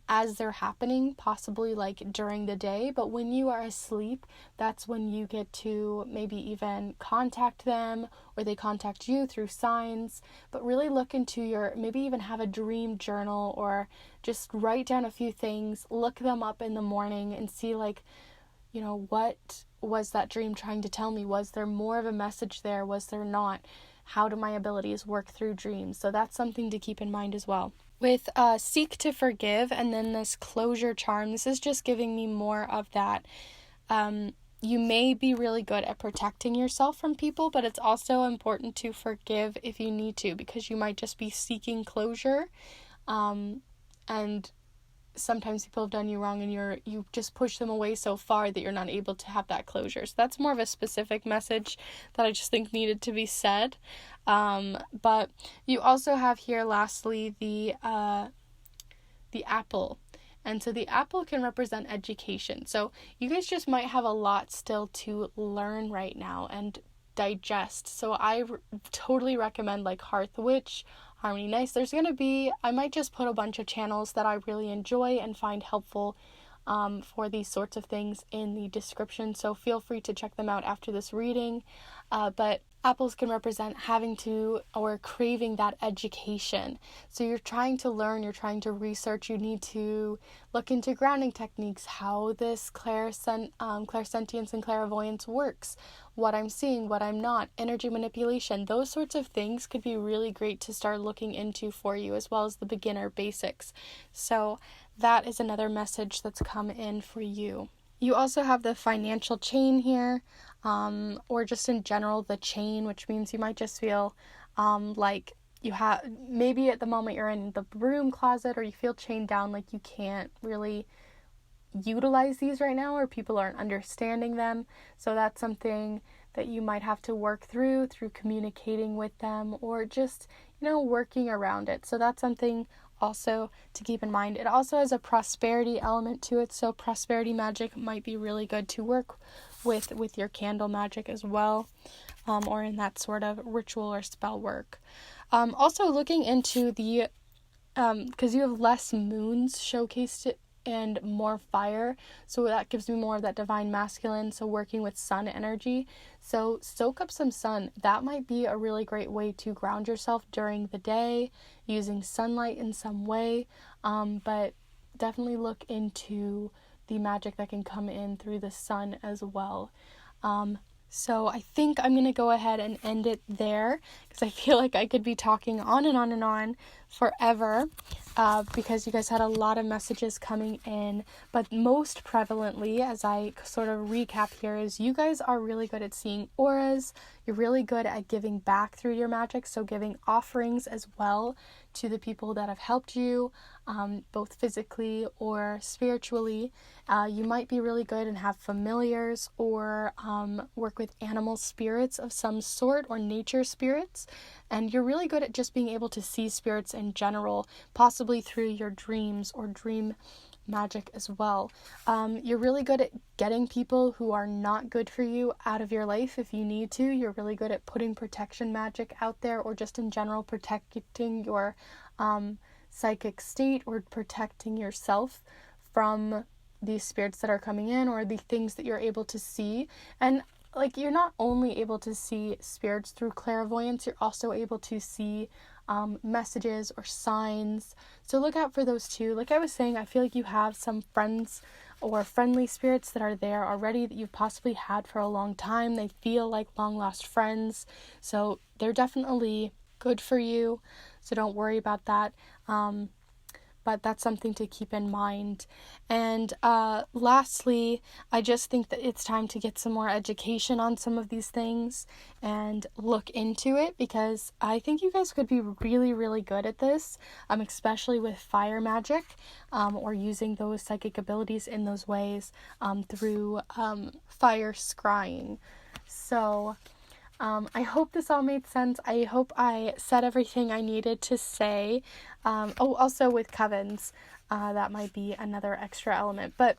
as they're happening, possibly like during the day, but when you are asleep, that's when you get to maybe even contact them, or they contact you through signs. But really look into maybe even have a dream journal, or just write down a few things, look them up in the morning and see what was that dream trying to tell me? Was there more of a message there? Was there not? How do my abilities work through dreams? So that's something to keep in mind as well. With seek to forgive, and then this closure charm, this is just giving me more of that. You may be really good at protecting yourself from people, but it's also important to forgive if you need to, because you might just be seeking closure. And sometimes people have done you wrong, and you just push them away so far that you're not able to have that closure. So that's more of a specific message that I just think needed to be said. But you also have here, lastly, the apple. And so the apple can represent education. So you guys just might have a lot still to learn right now and digest. So I totally recommend like Hearth Witch, Harmony Nice. I might just put a bunch of channels that I really enjoy and find helpful for these sorts of things in the description. So feel free to check them out after this reading. But apples can represent having to or craving that education. So you're trying to learn, you're trying to research, you need to look into grounding techniques, how this clairsentience and clairvoyance works, what I'm seeing, what I'm not, energy manipulation. Those sorts of things could be really great to start looking into for you, as well as the beginner basics. So that is another message that's come in for you. You also have the financial chain here, or just in general the chain, which means you might just feel like you have, maybe at the moment you're in the broom closet, or you feel chained down, like you can't really utilize these right now, or people aren't understanding them. So that's something that you might have to work through communicating with them, or just working around it. So that's something also to keep in mind. It also has a prosperity element to it, so prosperity magic might be really good to work with your candle magic as well, or in that sort of ritual or spell work. Also looking into the because you have less moons showcased and more fire, so that gives me more of that divine masculine, so working with sun energy. So soak up some sun. That might be a really great way to ground yourself during the day, using sunlight in some way, but definitely look into the magic that can come in through the sun as well. So I think I'm going to go ahead and end it there, because I feel like I could be talking on and on and on forever, because you guys had a lot of messages coming in. But most prevalently, as I sort of recap here, is you guys are really good at seeing auras. You're really good at giving back through your magic, so giving offerings as well to the people that have helped you, both physically or spiritually. You might be really good and have familiars, or work with animal spirits of some sort, or nature spirits. And you're really good at just being able to see spirits in general, possibly through your dreams or dream magic as well. You're really good at getting people who are not good for you out of your life if you need to. You're really good at putting protection magic out there, or just in general protecting your psychic state, or protecting yourself from these spirits that are coming in, or the things that you're able to see. And like, you're not only able to see spirits through clairvoyance, you're also able to see messages or signs. So look out for those too. Like I was saying, I feel like you have some friends or friendly spirits that are there already that you've possibly had for a long time. They feel like long lost friends. So they're definitely good for you. So don't worry about that. But that's something to keep in mind. And lastly, I just think that it's time to get some more education on some of these things and look into it, because I think you guys could be really, really good at this, especially with fire magic, or using those psychic abilities in those ways, through fire scrying. So I hope this all made sense. I hope I said everything I needed to say. Also with covens, that might be another extra element. But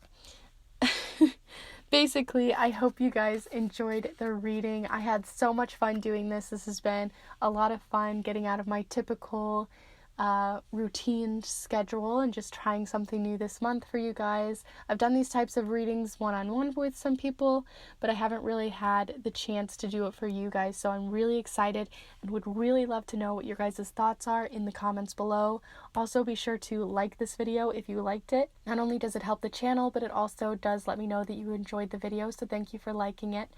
basically, I hope you guys enjoyed the reading. I had so much fun doing this. This has been a lot of fun getting out of my typical routine schedule and just trying something new this month for you guys. I've done these types of readings one-on-one with some people, but I haven't really had the chance to do it for you guys, so I'm really excited and would really love to know what your guys' thoughts are in the comments below. Also, be sure to like this video if you liked it. Not only does it help the channel, but it also does let me know that you enjoyed the video, so thank you for liking it.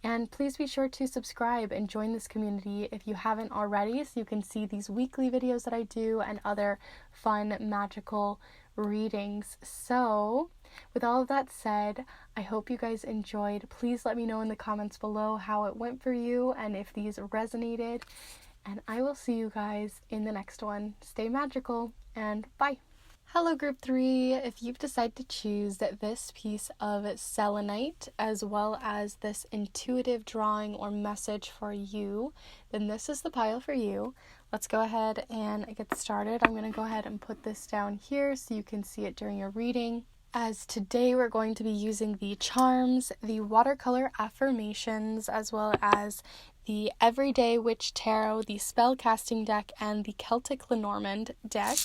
And please be sure to subscribe and join this community if you haven't already, so you can see these weekly videos that I do and other fun magical readings. So, with all of that said, I hope you guys enjoyed. Please let me know in the comments below how it went for you and if these resonated. And I will see you guys in the next one. Stay magical, and bye! Hello Group 3, if you've decided to choose this piece of selenite as well as this intuitive drawing or message for you, then this is the pile for you. Let's go ahead and get started. I'm going to go ahead and put this down here so you can see it during your reading. As today we're going to be using the charms, the watercolor affirmations, as well as the Everyday Witch Tarot, the Spellcasting deck, and the Celtic Lenormand deck.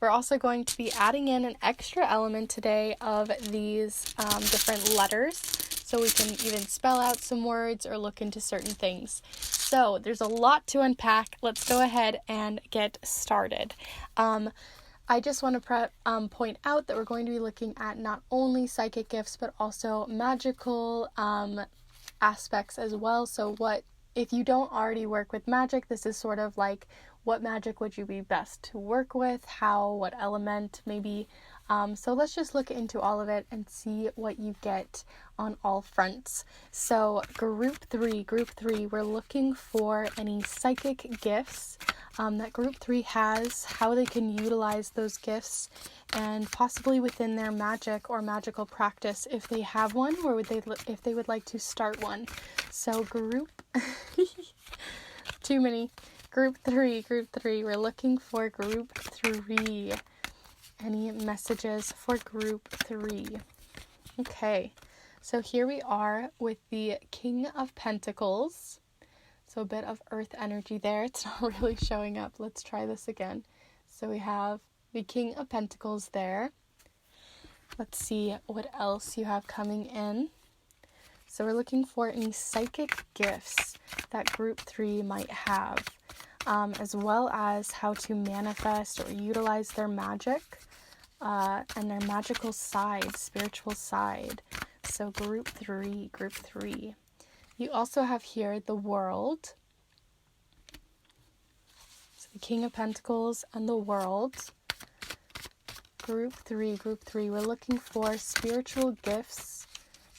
We're also going to be adding in an extra element today of these different letters, so we can even spell out some words or look into certain things. So there's a lot to unpack. Let's go ahead and get started. I just want to point out that we're going to be looking at not only psychic gifts, but also magical aspects as well. So if you don't already work with magic, this is sort of like, what magic would you be best to work with? what element maybe? So let's just look into all of it and see what you get on all fronts. So group three, we're looking for any psychic gifts that group 3 has, how they can utilize those gifts, and possibly within their magic or magical practice if they have one, or if they would like to start one. So group too many. Group 3, we're looking for group 3. Any messages for group 3? Okay, so here we are with the King of Pentacles. So a bit of earth energy there. It's not really showing up. Let's try this again. So we have the King of Pentacles there. Let's see what else you have coming in. So we're looking for any psychic gifts that group 3 might have, as well as how to manifest or utilize their magic and their magical side, spiritual side. So group 3. You also have here the World. So the King of Pentacles, and the World. Group 3, we're looking for spiritual gifts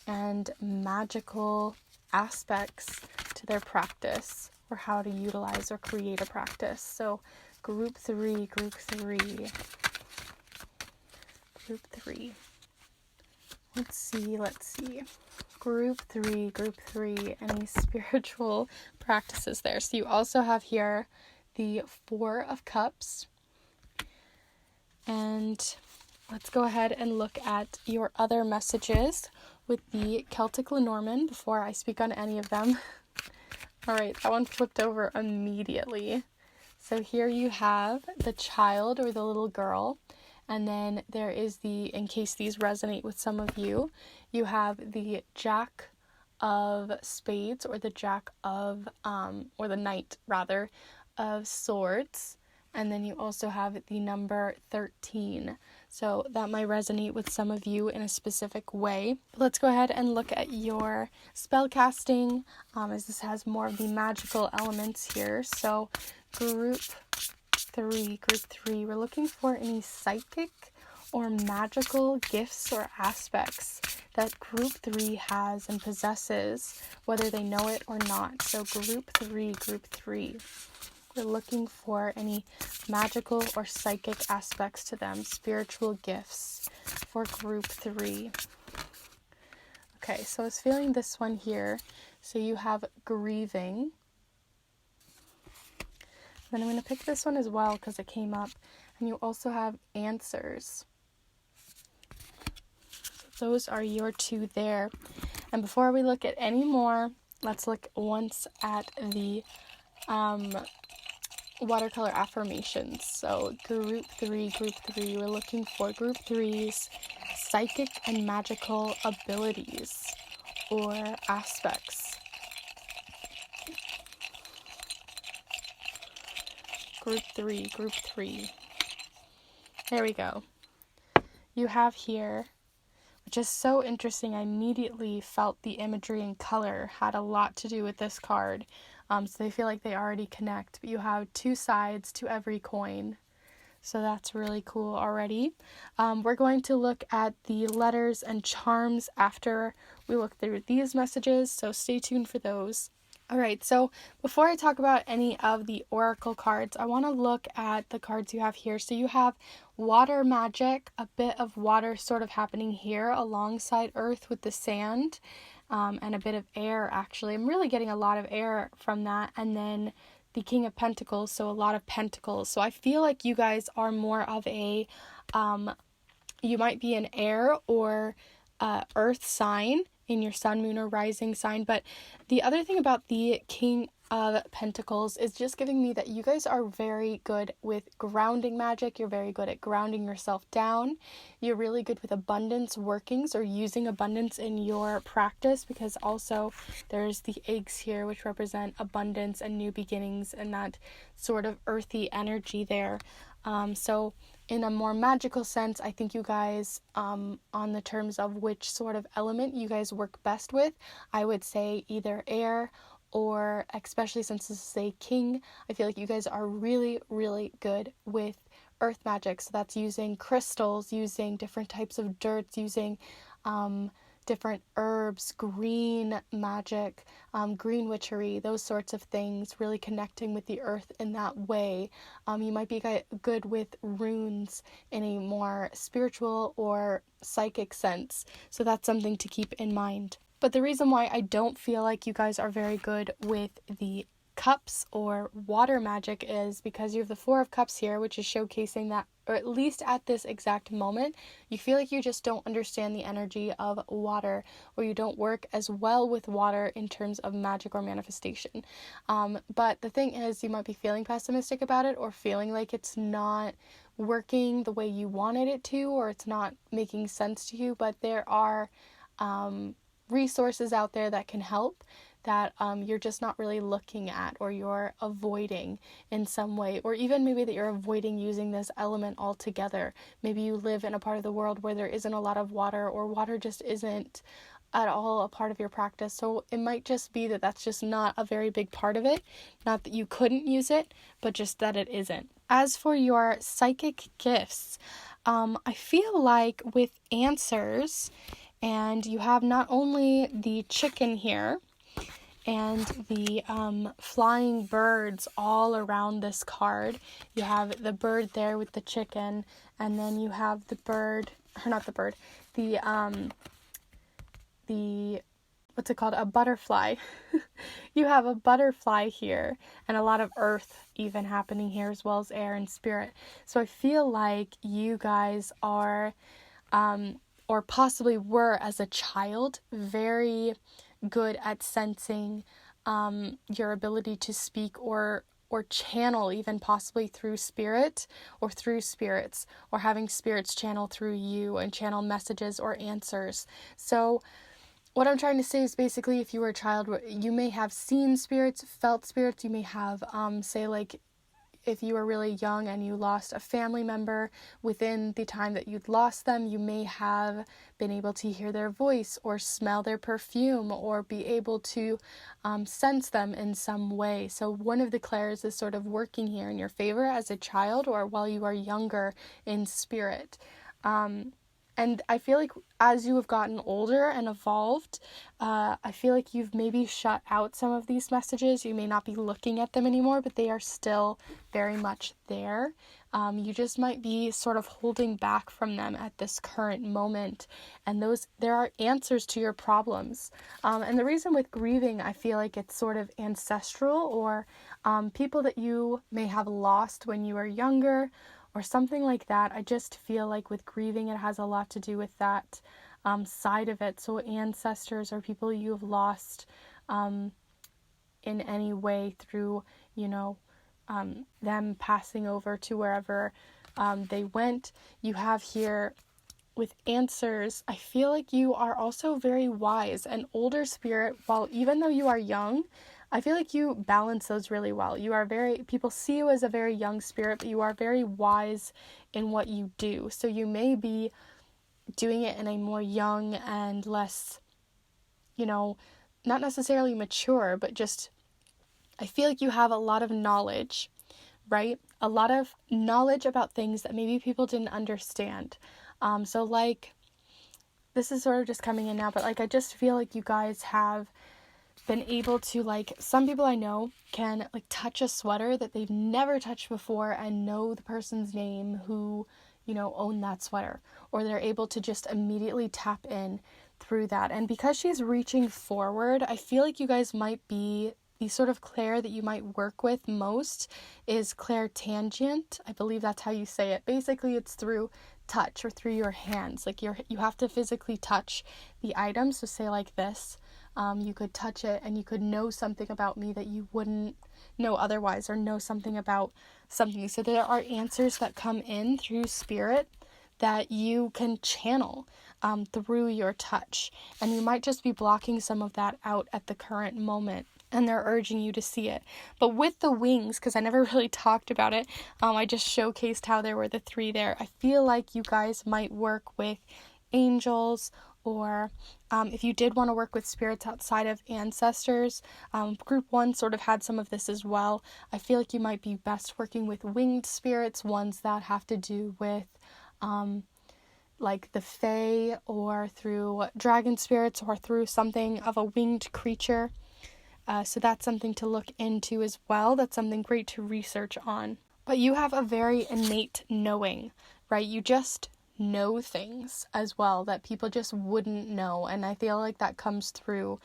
and magical aspects to their practice, or how to utilize or create a practice. So group 3. Let's see. Group 3, any spiritual practices there. So you also have here the 4 of Cups. And let's go ahead and look at your other messages with the Celtic Lenormand before I speak on any of them. All right, that one flipped over immediately. So here you have the child, or the little girl, and then there is in case these resonate with some of you, you have the Jack of Spades, or the Jack of, or the Knight rather, of Swords. And then you also have the number 13. So that might resonate with some of you in a specific way. But let's go ahead and look at your spellcasting, as this has more of the magical elements here. So group 3, we're looking for any psychic or magical gifts or aspects that group 3 has and possesses, whether they know it or not. So group 3. We're looking for any magical or psychic aspects to them, spiritual gifts for group 3. Okay, so I was feeling this one here. So you have grieving. Then I'm going to pick this one as well because it came up. And you also have answers. So those are your 2 there. And before we look at any more, let's look once at the watercolor affirmations. So group 3, we're looking for group 3's psychic and magical abilities or aspects. Group 3. There we go. You have here, which is so interesting, I immediately felt the imagery and color had a lot to do with this card. So they feel like they already connect. But you have 2 sides to every coin. So that's really cool already. We're going to look at the letters and charms after we look through these messages. So stay tuned for those. Alright, so before I talk about any of the oracle cards, I want to look at the cards you have here. So you have water magic, a bit of water sort of happening here alongside earth with the sand. And a bit of air, actually. I'm really getting a lot of air from that. And then the King of Pentacles, so a lot of pentacles. So I feel like you guys are more of a, you might be an air or earth sign in your sun, moon, or rising sign. But the other thing about the King of Pentacles is just giving me that you guys are very good with grounding magic. You're very good at grounding yourself down. You're really good with abundance workings or using abundance in your practice, because also there's the eggs here, which represent abundance and new beginnings and that sort of earthy energy there. So in a more magical sense, I think you guys, on the terms of which sort of element you guys work best with, I would say either air, or especially since this is a king, I feel like you guys are really, really good with earth magic. So that's using crystals, using different types of dirts, using different herbs, green magic, green witchery, those sorts of things, really connecting with the earth in that way. You might be good with runes in a more spiritual or psychic sense. So that's something to keep in mind. But the reason why I don't feel like you guys are very good with the cups or water magic is because you have the 4 of Cups here, which is showcasing that, or at least at this exact moment, you feel like you just don't understand the energy of water, or you don't work as well with water in terms of magic or manifestation. But the thing is, you might be feeling pessimistic about it, or feeling like it's not working the way you wanted it to, or it's not making sense to you. But there are resources out there that can help, that you're just not really looking at, or you're avoiding in some way, or even maybe that you're avoiding using this element altogether. Maybe you live in a part of the world where there isn't a lot of water, or water just isn't at all a part of your practice. So it might just be that that's just not a very big part of it. Not that you couldn't use it, but just that it isn't. As for your psychic gifts, I feel like with answers, and you have not only the chicken here, and the flying birds all around this card. You have the bird there with the chicken, and then you have the bird, or not the bird, the what's it called? A butterfly. You have a butterfly here, and a lot of earth even happening here, as well as air and spirit. So I feel like you guys are, or possibly were as a child, very good at sensing your ability to speak or channel, even possibly through spirit or through spirits, or having spirits channel through you and channel messages or answers. So what I'm trying to say is basically, if you were a child, you may have seen spirits, felt spirits. You may have say, like, if you were really young and you lost a family member, within the time that you'd lost them, you may have been able to hear their voice or smell their perfume or be able to sense them in some way. So one of the clairs is sort of working here in your favor as a child or while you are younger in spirit. And I feel like as you have gotten older and evolved, I feel like you've maybe shut out some of these messages. You may not be looking at them anymore, but they are still very much there. You just might be sort of holding back from them at this current moment. And there are answers to your problems. And the reason with grieving, I feel like it's sort of ancestral, or people that you may have lost when you were younger, or something like that. I just feel like with grieving, it has a lot to do with that side of it. So ancestors or people you've lost in any way through, them passing over to wherever they went. You have here with answers, I feel like you are also very wise. An older spirit, even though you are young, I feel like you balance those really well. People see you as a very young spirit, but you are very wise in what you do. So you may be doing it in a more young and less, not necessarily mature, but just, I feel like you have a lot of knowledge, right? A lot of knowledge about things that maybe people didn't understand. So like, this is sort of just coming in now, but like, I just feel like you guys have been able to, like, some people I know can like touch a sweater that they've never touched before and know the person's name who, owned that sweater, or they're able to just immediately tap in through that. And because she's reaching forward, I feel like you guys might be the sort of clair that you might work with most is clairtangent. I believe that's how you say it. Basically, it's through touch or through your hands. Like you have to physically touch the item. So say like this. You could touch it and you could know something about me that you wouldn't know otherwise, or know something about something. So there are answers that come in through spirit that you can channel through your touch. And you might just be blocking some of that out at the current moment, and they're urging you to see it. But with the wings, because I never really talked about it, I just showcased how there were the 3 there. I feel like you guys might work with angels, or if you did want to work with spirits outside of ancestors, group 1 sort of had some of this as well. I feel like you might be best working with winged spirits, ones that have to do with like the fae, or through dragon spirits, or through something of a winged creature. So that's something to look into as well. That's something great to research on. But you have a very innate knowing, right? You just know things as well that people just wouldn't know, and I feel like that comes through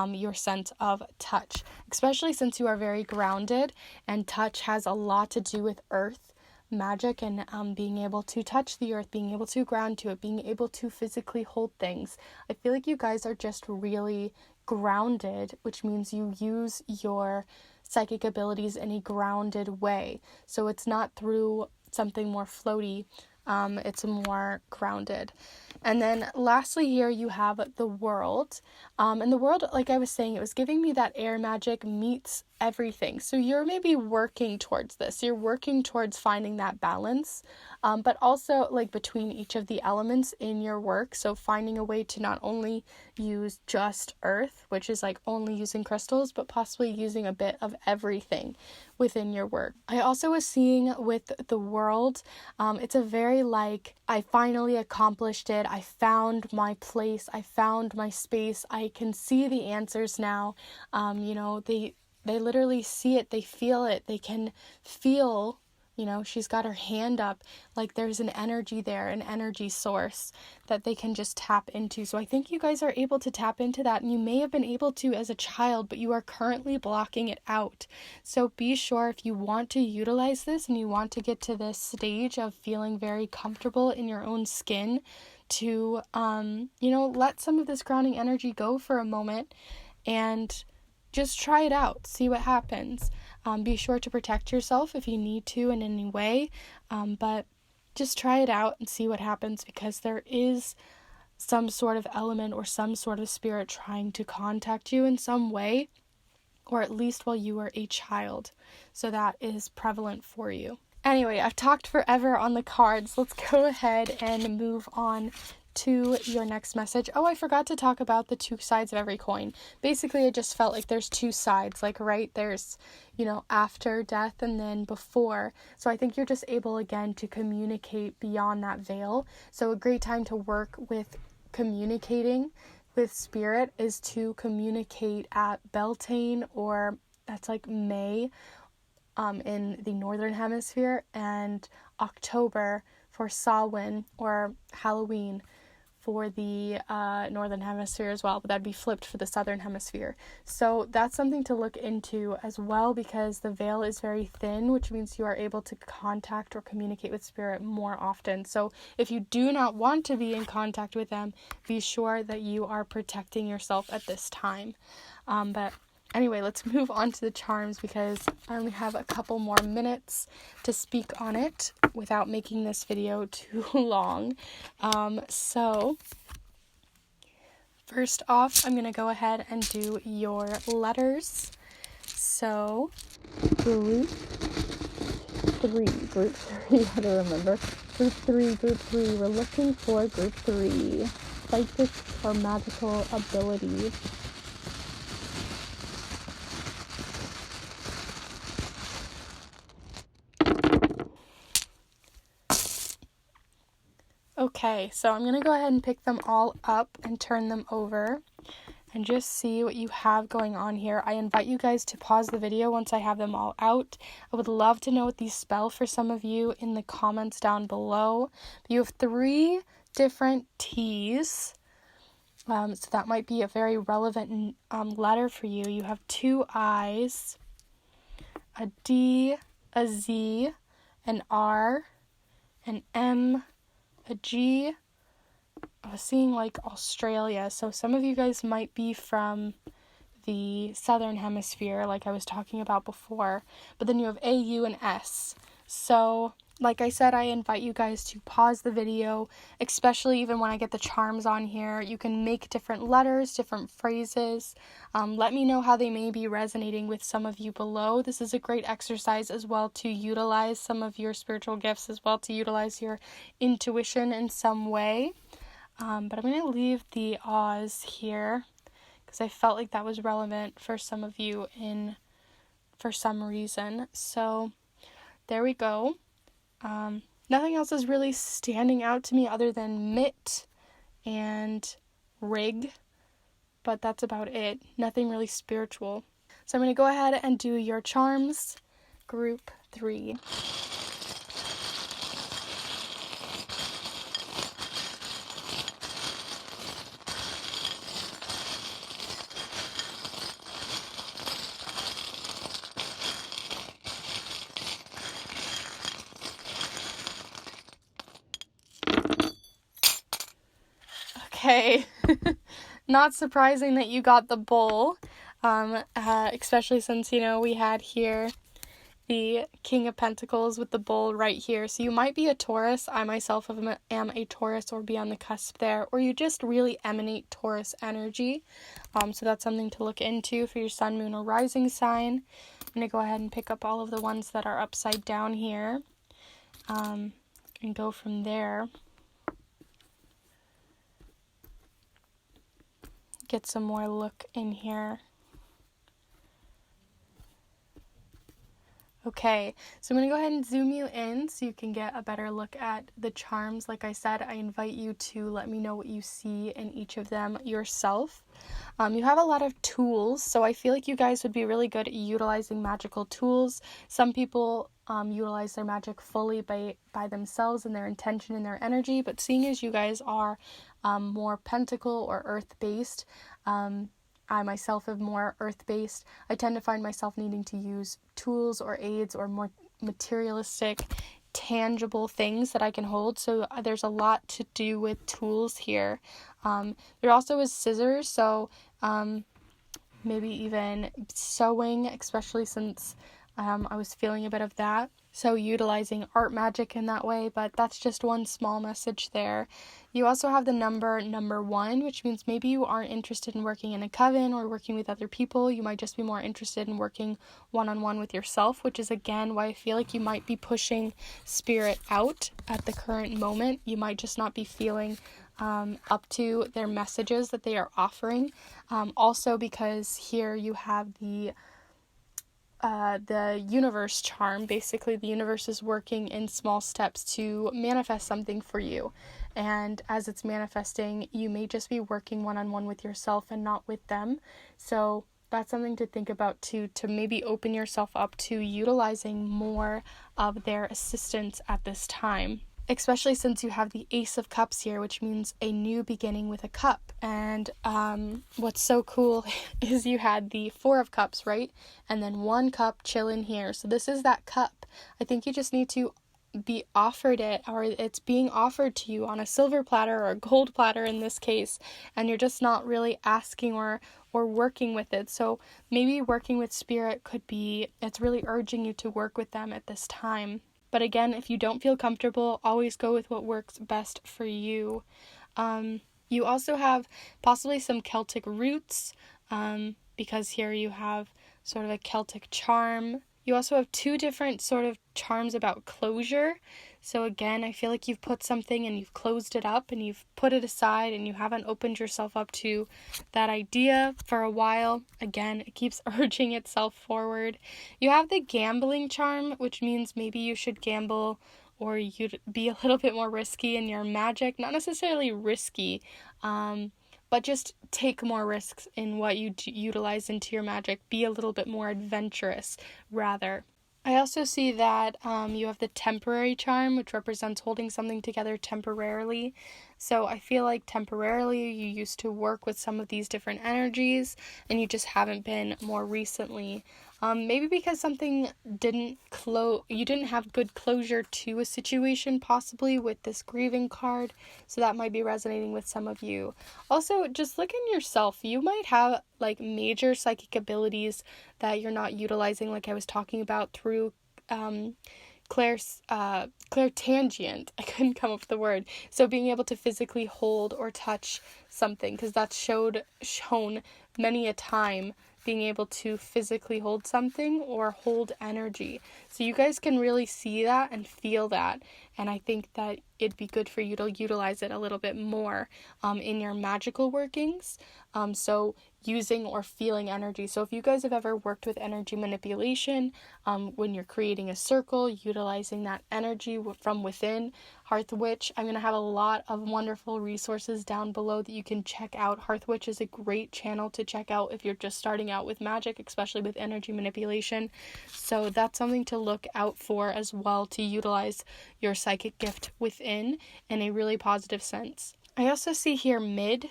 your sense of touch, especially since you are very grounded, and touch has a lot to do with earth magic and being able to touch the earth, being able to ground to it, being able to physically hold things. I feel like you guys are just really grounded, which means you use your psychic abilities in a grounded way. So it's not through something more floaty. It's more grounded. And then lastly here you have the world. And the world, like I was saying, it was giving me that air magic meets everything. So you're maybe working towards this. You're working towards finding that balance, but also like between each of the elements in your work. So finding a way to not only use just earth, which is like only using crystals, but possibly using a bit of everything within your work. I also was seeing with the world, it's a very like, I finally accomplished it. I found my place. I found my space. I can see the answers now. They literally see it. They feel it. They can feel, she's got her hand up, like there's an energy there, an energy source that they can just tap into. So I think you guys are able to tap into that, and you may have been able to as a child, but you are currently blocking it out. So be sure, if you want to utilize this and you want to get to this stage of feeling very comfortable in your own skin, to, let some of this grounding energy go for a moment and just try it out, see what happens. Be sure to protect yourself if you need to in any way, but just try it out and see what happens, because there is some sort of element or some sort of spirit trying to contact you in some way, or at least while you were a child. So that is prevalent for you. Anyway, I've talked forever on the cards. Let's go ahead and move on to your next message. Oh, I forgot to talk about the two sides of every coin. Basically, I just felt like there's two sides, like, right, there's, after death and then before. So I think you're just able, again, to communicate beyond that veil. So a great time to work with communicating with spirit is to communicate at Beltane, or that's like May, in the Northern Hemisphere, and October for Samhain or Halloween for the Northern Hemisphere as well, but that'd be flipped for the Southern Hemisphere. So that's something to look into as well, because the veil is very thin, which means you are able to contact or communicate with spirit more often. So if you do not want to be in contact with them, be sure that you are protecting yourself at this time. But anyway, let's move on to the charms, because I only have a couple more minutes to speak on it without making this video too long. So first off, I'm going to go ahead and do your letters. So group three, how to remember. Group three, we're looking for group 3, psychic or magical abilities. Okay, so I'm going to go ahead and pick them all up and turn them over and just see what you have going on here. I invite you guys to pause the video once I have them all out. I would love to know what these spell for some of you in the comments down below. You have 3 different T's, so that might be a very relevant letter for you. You have 2 I's, a D, a Z, an R, an M, a G. I was seeing like Australia, so some of you guys might be from the Southern Hemisphere, like I was talking about before, but then you have A, U, and S. So like I said, I invite you guys to pause the video, especially even when I get the charms on here. You can make different letters, different phrases. Let me know how they may be resonating with some of you below. This is a great exercise as well to utilize some of your spiritual gifts, as well to utilize your intuition in some way. But I'm going to leave the Oz here because I felt like that was relevant for some of you for some reason. So there we go. Nothing else is really standing out to me other than mitt and rig, but that's about it. Nothing really spiritual. So I'm going to go ahead and do your charms, group 3. Okay, not surprising that you got the bull, especially since, we had here the King of Pentacles with the bull right here. So you might be a Taurus. I myself am a Taurus, or be on the cusp there, or you just really emanate Taurus energy. So that's something to look into for your sun, moon, or rising sign. I'm going to go ahead and pick up all of the ones that are upside down here, and go from there. Get some more look in here. Okay, so I'm going to go ahead and zoom you in so you can get a better look at the charms. Like I said, I invite you to let me know what you see in each of them yourself. You have a lot of tools, so I feel like you guys would be really good at utilizing magical tools. Some people utilize their magic fully by themselves and their intention and their energy, but seeing as you guys are more pentacle or earth-based, I myself am more earth-based, I tend to find myself needing to use tools or aids or more materialistic, tangible things that I can hold. So there's a lot to do with tools here. There also is scissors, so maybe even sewing, especially since I was feeling a bit of that. So utilizing art magic in that way, but that's just one small message there. You also have the number 1, which means maybe you aren't interested in working in a coven or working with other people. You might just be more interested in working one-on-one with yourself, which is again why I feel like you might be pushing spirit out at the current moment. You might just not be feeling up to their messages that they are offering. Also because here you have the universe charm. Basically, the universe is working in small steps to manifest something for you. And as it's manifesting, you may just be working one-on-one with yourself and not with them. So that's something to think about too, to maybe open yourself up to utilizing more of their assistance at this time. Especially since you have the Ace of Cups here, which means a new beginning with a cup. And what's so cool is you had the 4 of Cups, right? And then 1 cup chilling here. So this is that cup. I think you just need to be offered it, or it's being offered to you on a silver platter or a gold platter in this case, and you're just not really asking or working with it. So maybe working with spirit could be, it's really urging you to work with them at this time. But again, if you don't feel comfortable, always go with what works best for you. You also have possibly some Celtic roots, because here you have sort of a Celtic charm. You also have 2 different sort of charms about closure. So again, I feel like you've put something and you've closed it up and you've put it aside and you haven't opened yourself up to that idea for a while. Again, it keeps urging itself forward. You have the gambling charm, which means maybe you should gamble or you'd be a little bit more risky in your magic. Not necessarily risky, but just take more risks in what you utilize into your magic. Be a little bit more adventurous, rather. I also see that you have the temporary charm, which represents holding something together temporarily. So I feel like temporarily you used to work with some of these different energies and you just haven't been more recently. Maybe because something you didn't have good closure to a situation, possibly with this grieving card. So that might be resonating with some of you. Also, just look in yourself. You might have like major psychic abilities that you're not utilizing, like I was talking about through clairtangent. I couldn't come up with the word. So being able to physically hold or touch something, because that's shown many a time, being able to physically hold something or hold energy. So you guys can really see that and feel that. And I think that it'd be good for you to utilize it a little bit more in your magical workings. So using or feeling energy. So if you guys have ever worked with energy manipulation, when you're creating a circle, utilizing that energy from within, Hearth Witch, I'm going to have a lot of wonderful resources down below that you can check out. Hearth Witch is a great channel to check out if you're just starting out with magic, especially with energy manipulation. So that's something to look out for as well, to utilize your psychic gift within in a really positive sense. I also see here mid.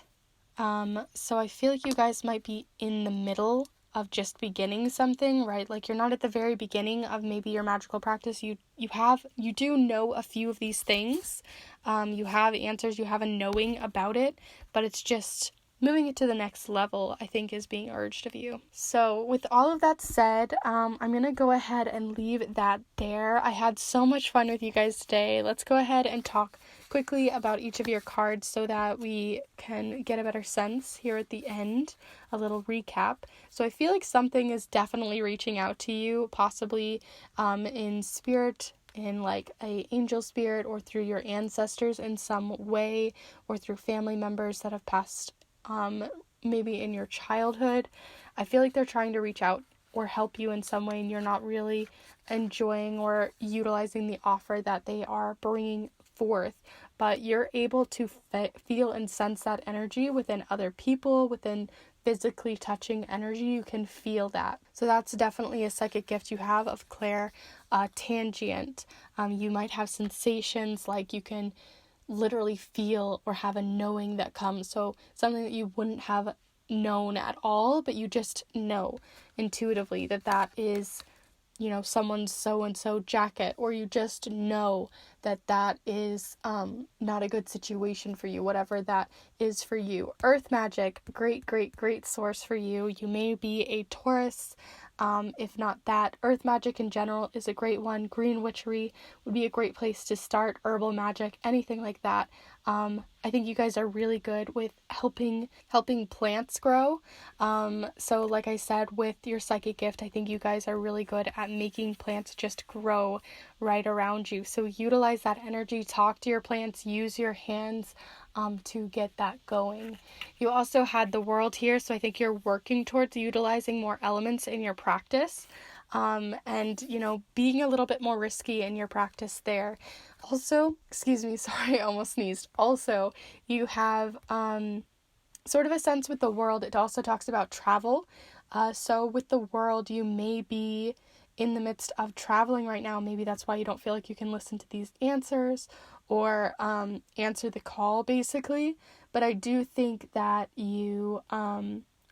So I feel like you guys might be in the middle of just beginning something, right? Like you're not at the very beginning of maybe your magical practice. You do know a few of these things. You have answers, you have a knowing about it, but it's just moving it to the next level, I think, is being urged of you. So with all of that said, I'm going to go ahead and leave that there. I had so much fun with you guys today. Let's go ahead and talk quickly about each of your cards so that we can get a better sense here at the end, a little recap. So I feel like something is definitely reaching out to you, possibly in spirit, in like a angel spirit, or through your ancestors in some way, or through family members that have passed maybe in your childhood. I feel like they're trying to reach out or help you in some way, and you're not really enjoying or utilizing the offer that they are bringing forth, but you're able to feel and sense that energy within other people, within physically touching energy. You can feel that. So that's definitely a psychic gift you have of clair tangent. You might have sensations like you can literally feel or have a knowing that comes. So something that you wouldn't have known at all, but you just know intuitively that that is, you know, someone's so-and-so jacket, or you just know that that is not a good situation for you, whatever that is for you. Earth magic, great source for you. You may be a Taurus. If not that, earth magic in general is a great one. Green witchery would be a great place to start. Herbal magic, anything like that. I think you guys are really good with helping plants grow. So like I said, with your psychic gift, I think you guys are really good at making plants just grow right around you. So utilize that energy, talk to your plants, use your hands to get that going. You also had the world here, so I think you're working towards utilizing more elements in your practice, and, you know, being a little bit more risky in your practice there. Also, excuse me, sorry, I almost sneezed. Also, you have sort of a sense with the world. It also talks about travel. So with the world, you may be in the midst of traveling right now. Maybe that's why you don't feel like you can listen to these answers or answer the call, basically. But I do think that you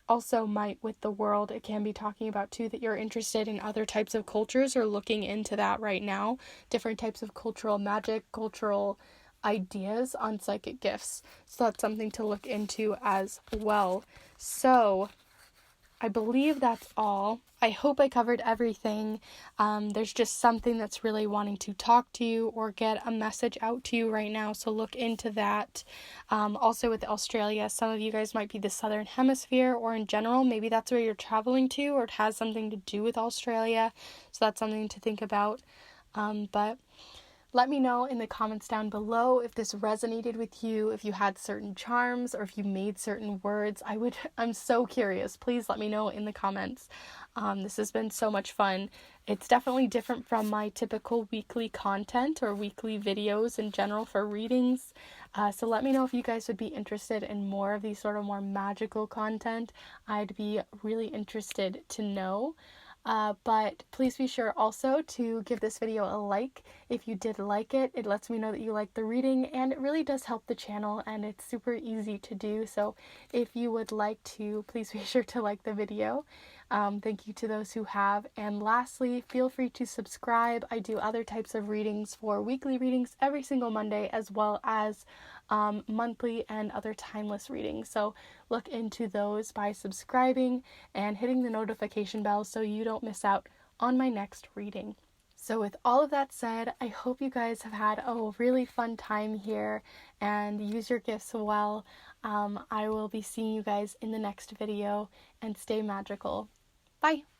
also might, with the world, it can be talking about too that you're interested in other types of cultures or looking into that right now. Different types of cultural magic, cultural ideas on psychic gifts. So that's something to look into as well. So I believe that's all. I hope I covered everything. There's just something that's really wanting to talk to you or get a message out to you right now, so look into that. Also with Australia, some of you guys might be the Southern Hemisphere, or in general, maybe that's where you're traveling to, or it has something to do with Australia, so that's something to think about. But let me know in the comments down below if this resonated with you, if you had certain charms, or if you made certain words. I'm so curious. Please let me know in the comments. This has been so much fun. It's definitely different from my typical weekly content or weekly videos in general for readings. So let me know if you guys would be interested in more of these sort of more magical content. I'd be really interested to know. But please be sure also to give this video a like if you did like it. It lets me know that you like the reading, and it really does help the channel, and it's super easy to do. So if you would like to, please be sure to like the video. Thank you to those who have. And lastly, feel free to subscribe. I do other types of readings for weekly readings every single Monday, as well as monthly and other timeless readings. So look into those by subscribing and hitting the notification bell so you don't miss out on my next reading. So with all of that said, I hope you guys have had a really fun time here and use your gifts well. I will be seeing you guys in the next video, and stay magical. Bye!